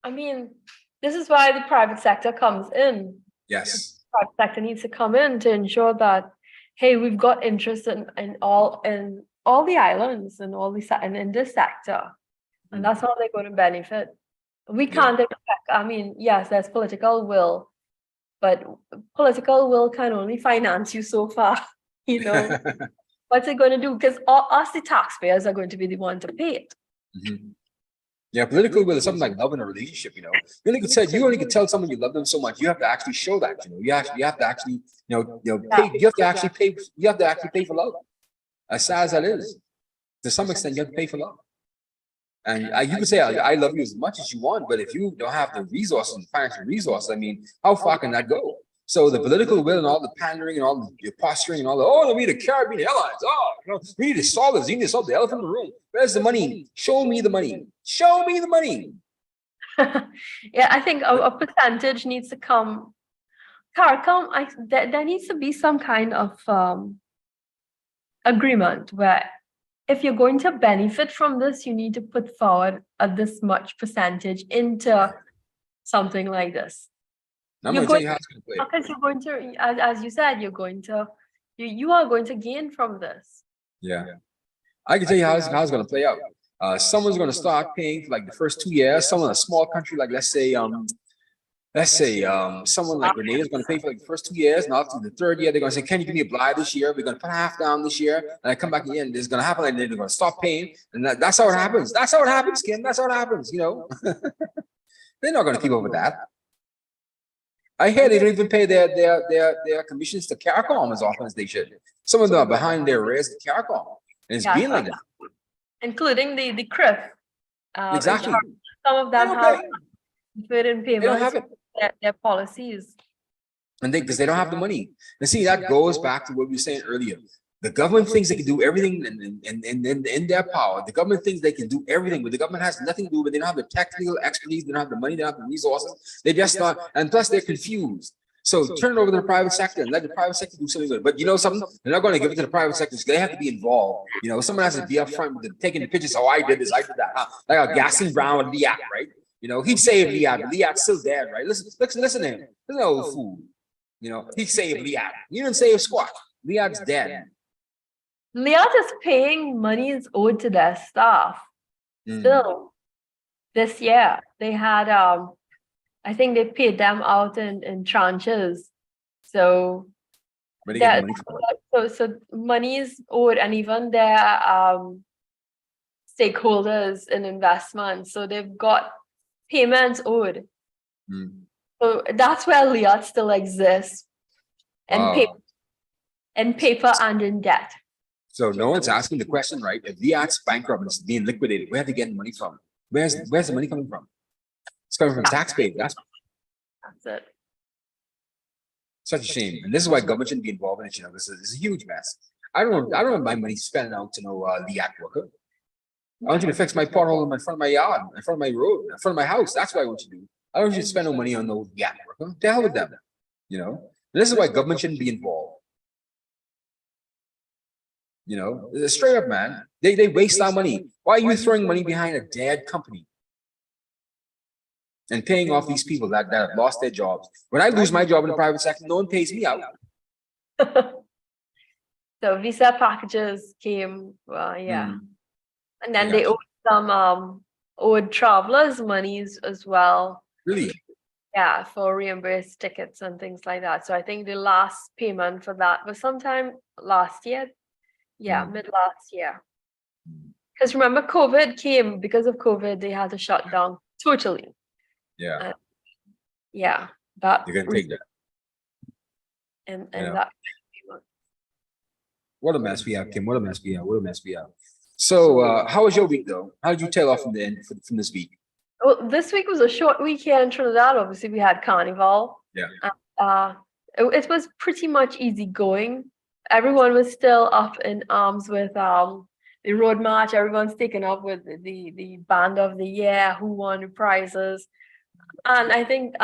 B: I mean, this is why the private sector comes in.
A: Yes.
B: Private sector needs to come in to ensure that, hey, we've got interest in all the islands and and in this sector, and that's how they're going to benefit. We can't expect. I mean, yes, there's political will, but political will can only finance you so far. What's it going to do? Because us, the taxpayers, are going to be the one to pay it.
A: Mhm. Yeah, political will is something like love in a relationship. You only could tell someone you love them so much. You have to actually show that. You have to actually pay. You have to actually pay. You have to actually pay for love. As sad as that is, to some extent, you have to pay for love. And you can say I love you as much as you want, but if you don't have the resources, the financial resources, I mean, how far can that go? So the political will and all the pandering and all the posturing and all the we need the Caribbean Airlines. We need to solve this. We need to solve the elephant in the room. Where's the money? Show me the money. Show me the money.
B: Yeah, I think a percentage needs to come. CARICOM, there needs to be some kind of agreement where if you're going to benefit from this, you need to put forward this much percentage into something like this.
A: I'm going to tell you how it's going to play.
B: Because you're going to, as you said, you are going to gain from this.
A: Yeah. I can tell you how it's going to play out. Someone's going to start paying for like the first 2 years. Someone in a small country, like let's say someone like Grenada is going to pay for like the first 2 years. And after the third year, they're going to say, "Can you give me a blind this year? We're going to put half down this year." And I come back again, it's going to happen, and then they're going to stop paying. And that's how it happens. That's how it happens, Kim. That's how it happens. They're not going to keep up with that. I hear they don't even pay their commissions to CARICOM as often as they should. Some of them are behind their arrears to CARICOM, and it's been like that,
B: including the CRIF.
A: Exactly.
B: Some of them have deferred
A: They don't have
B: payments, their policies.
A: And because they don't have the money. And see, that goes back to what we were saying earlier. The government thinks they can do everything in their power. The government thinks they can do everything, but the government has nothing to do with it. They don't have the technical expertise, they don't have the money, they don't have the resources. They just not, and plus they're confused. So turn it over to the private sector and let the private sector do something good. But you know something? They're not going to give it to the private sector. They have to be involved. Someone has to be up front with them, taking the pictures. Oh, I did this, I did that. Like a Gaston Brown with Liat, right? He saved Liat, but Liat's still dead, right? Listen to him. Listen to old fool. He saved Liat. He didn't save squat. Liat's dead.
B: Liat is paying monies owed to their staff. Still, this year they had I think they paid them out in tranches. So so money is owed, and even their stakeholders in investments. So they've got payments owed. So that's where Liat still exists, and paper and in debt.
A: So no one's asking the question, right? If Liat's bankrupt and is being liquidated, where are they getting money from? Where's the money coming from? It's coming from taxpayers. That's
B: it.
A: Such a shame, and this is why government shouldn't be involved in it. This is a huge mess. I don't want my money spent out to no Liat worker. I want you to fix my pothole in front of my yard, in front of my road, in front of my house. That's what I want you to do. I don't want you to spend no money on no Liat worker. To hell with them. And this is why government shouldn't be involved. Straight up, man. They waste our money. Why are you throwing money behind a dead company and paying off these people that have lost their jobs? When I lose my job in the private sector, no one pays me out.
B: So visa packages came, yeah. And
A: I
B: then they
A: got you.
B: owed some owed travelers monies as well.
A: Really?
B: Yeah, for reimbursed tickets and things like that. So I think the last payment for that was sometime last year. Yeah,
A: Mm.
B: mid last year. Because remember, COVID came because of COVID, they had to shut down totally.
A: Yeah,
B: Uh, yeah, that
A: you can take that.
B: and
A: Yeah.
B: that.
A: What a mess we have, Kim. What a mess we have. What a mess we have. So, how was your week though? How did you tail off from the end from this week?
B: Well, this week was a short week here in Trinidad. Obviously, we had Carnival.
A: Yeah.
B: It was pretty much easy going. Everyone was still up in arms with the road march. Everyone's taken up with the band of the year, who won the prizes, and I think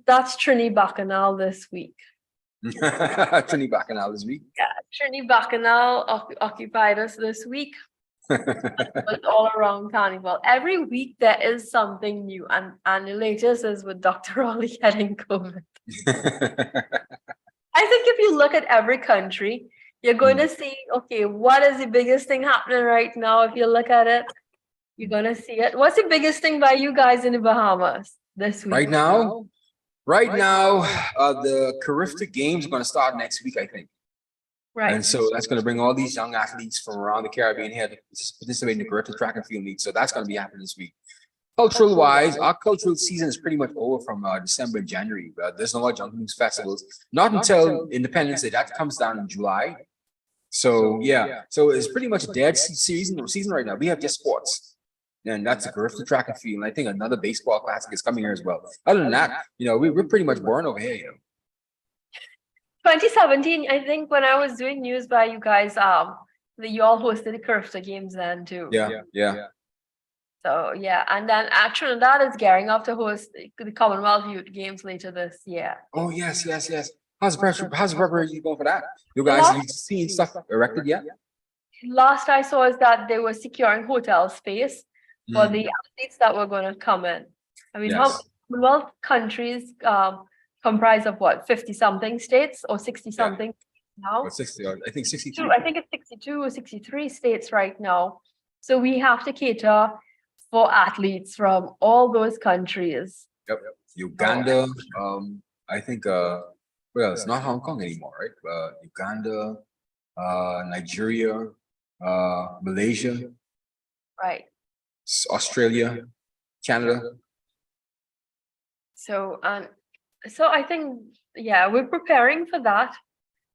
B: that's Trini Bacchanal this week.
A: Trini Bacchanal this week.
B: Yeah, Trini Bacchanal occupied us this week. But all around Carnival. Every week there is something new, and the latest is with Dr. Raleigh getting COVID. I think if you look at every country, you're going to see, okay, what is the biggest thing happening right now? If you look at it, you're going to see it. What's the biggest thing by you guys in the Bahamas this week?
A: Right now, the Carifta Games are going to start next week, I think.
B: Right.
A: And so that's going to bring all these young athletes from around the Caribbean here to participate in the Carifta Track and Field Meet. So that's going to be happening this week. Cultural wise, our cultural season is pretty much over from December and January. There's no more Jungle News festivals, not until Independence Day. That comes down in July. So yeah, so it's pretty much a dead season right now. We have just sports, and that's the Carifta Track and Field. And I think another baseball classic is coming here as well. Other than that, we're pretty much boring over here.
B: 2017, I think when I was doing news by you guys, you all hosted the Carifta Games then too.
A: Yeah.
B: So yeah, and then Trinidad is gearing up to host the Commonwealth Youth Games later this year.
A: Oh yes. How's the preparation going for that? You guys have you seen stuff erected yet?
B: Last I saw is that they were securing hotel space for the athletes that were going to come in. I mean, how Commonwealth countries comprise of what, 50-something states or 60-something now?
A: Or 60, I think 62.
B: I think it's 62 or 63 states right now. So we have to cater for athletes from all those countries.
A: Yep. Uganda, I think well, it's not Hong Kong anymore, right? Uganda, Nigeria, Malaysia,
B: right?
A: Australia, Canada.
B: So I think we're preparing for that.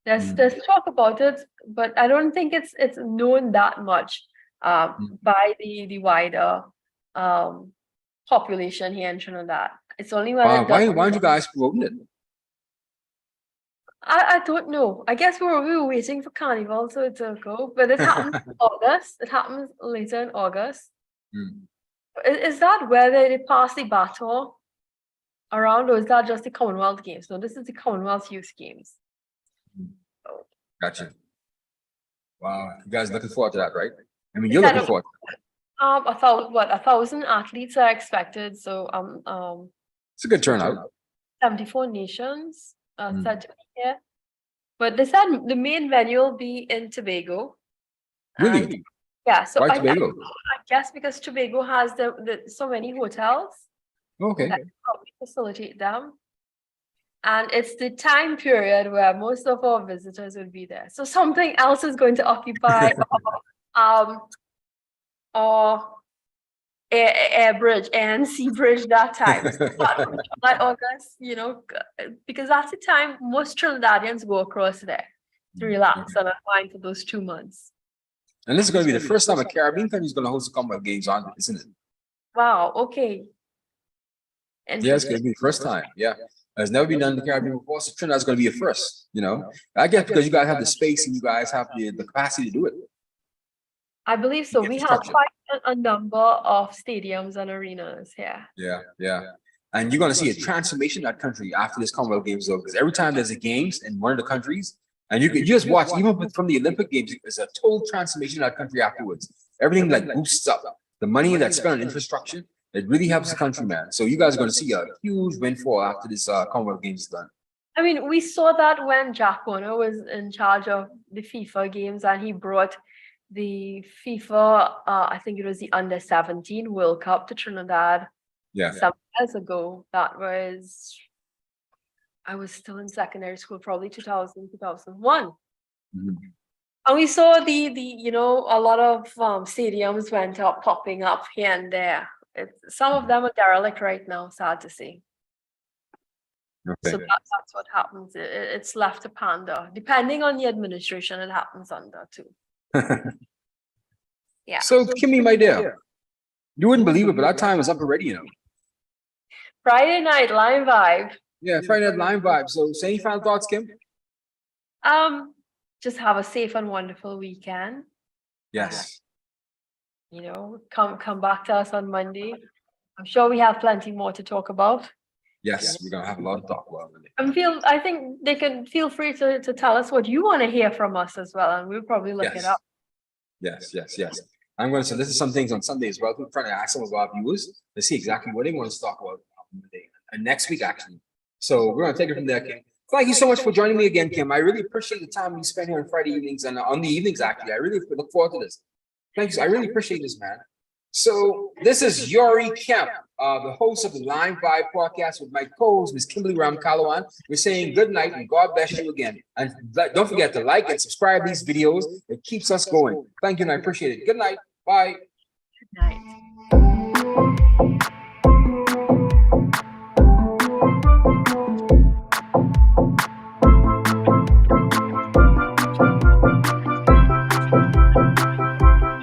B: There's talk about it, but I don't think it's known that much by the wider population here in Trinidad. It's only when
A: why aren't you guys promoting it?
B: I don't know. I guess we were waiting for Carnival so to go, but it happens in August. It happens later in August. Is that where they pass the baton around, or is that just the Commonwealth Games? No, this is the Commonwealth Youth Games.
A: Gotcha. Wow, you guys looking forward to that, right? I mean, you're looking forward to that.
B: 1,000 athletes are expected. So
A: it's a good turnout.
B: 74 nations said to be here. But they said the main venue will be in Tobago.
A: Really?
B: Yeah. So
A: why Tobago?
B: I guess because Tobago has so many hotels.
A: Okay.
B: That probably facilitate them. And it's the time period where most of our visitors will be there. So something else is going to occupy or air bridge and sea bridge that time. Like August, because that's the time most Trinidadians go across there to relax and unwind for those 2 months.
A: And this is going to be the first time a Caribbean country is going to host the Commonwealth Games on it, isn't it?
B: Wow. Okay.
A: Yeah, it's going to be the first time. Yeah. It's never been done in the Caribbean before, so Trinidad's going to be a first, I guess because you guys have the space and you guys have the capacity to do it.
B: I believe so. We have quite a number of stadiums and arenas here.
A: Yeah. And you're going to see a transformation in that country after this Commonwealth Games, though, because every time there's a games in one of the countries, and you can just watch, even from the Olympic Games, there's a total transformation in that country afterwards. Everything boosts up. The money that's spent on infrastructure, it really helps the country, man. So you guys are going to see a huge windfall after this Commonwealth Games is done.
B: I mean, we saw that when Jack Warner was in charge of the FIFA games and he brought the FIFA, I think it was the under-17 World Cup to Trinidad
A: Yeah.
B: some years ago. That was, I was still in secondary school, probably 2000, 2001.
A: Mhm.
B: And we saw a lot of stadiums went up, popping up here and there. Some of them are derelict right now, sad to say. So
A: Okay.
B: that's what happens. It's left to pander. Depending on the administration, it happens under too. Yeah.
A: So, Kimmy, my dear, you wouldn't believe it, but our time is up already, you know.
B: Friday night, LimeVibe.
A: Yeah, Friday Night LimeVibe. So, any final thoughts, Kim?
B: Just have a safe and wonderful weekend.
A: Yes.
B: Come back to us on Monday. I'm sure we have plenty more to talk about.
A: Yes, we're gonna have a lot of talk about it.
B: I think they can feel free to tell us what you want to hear from us as well, and we'll probably look it up.
A: Yes. I'm going to say this is some things on Sunday as well. We're trying to ask some of our viewers to see exactly what they want us to talk about on Monday and next week, actually. So we're going to take it from there, Kim. Thank you so much for joining me again, Kim. I really appreciate the time we spend here on Friday evenings and on the evenings, actually. I really look forward to this. Thank you. I really appreciate this, man. So this is Yori Kemp, the host of the LimeVibe podcast with my co-host, Ms. Kimberly Ramkalawan. We're saying good night and God bless you again. And don't forget to like and subscribe these videos. It keeps us going. Thank you and I appreciate it. Good night. Bye.
B: Good night.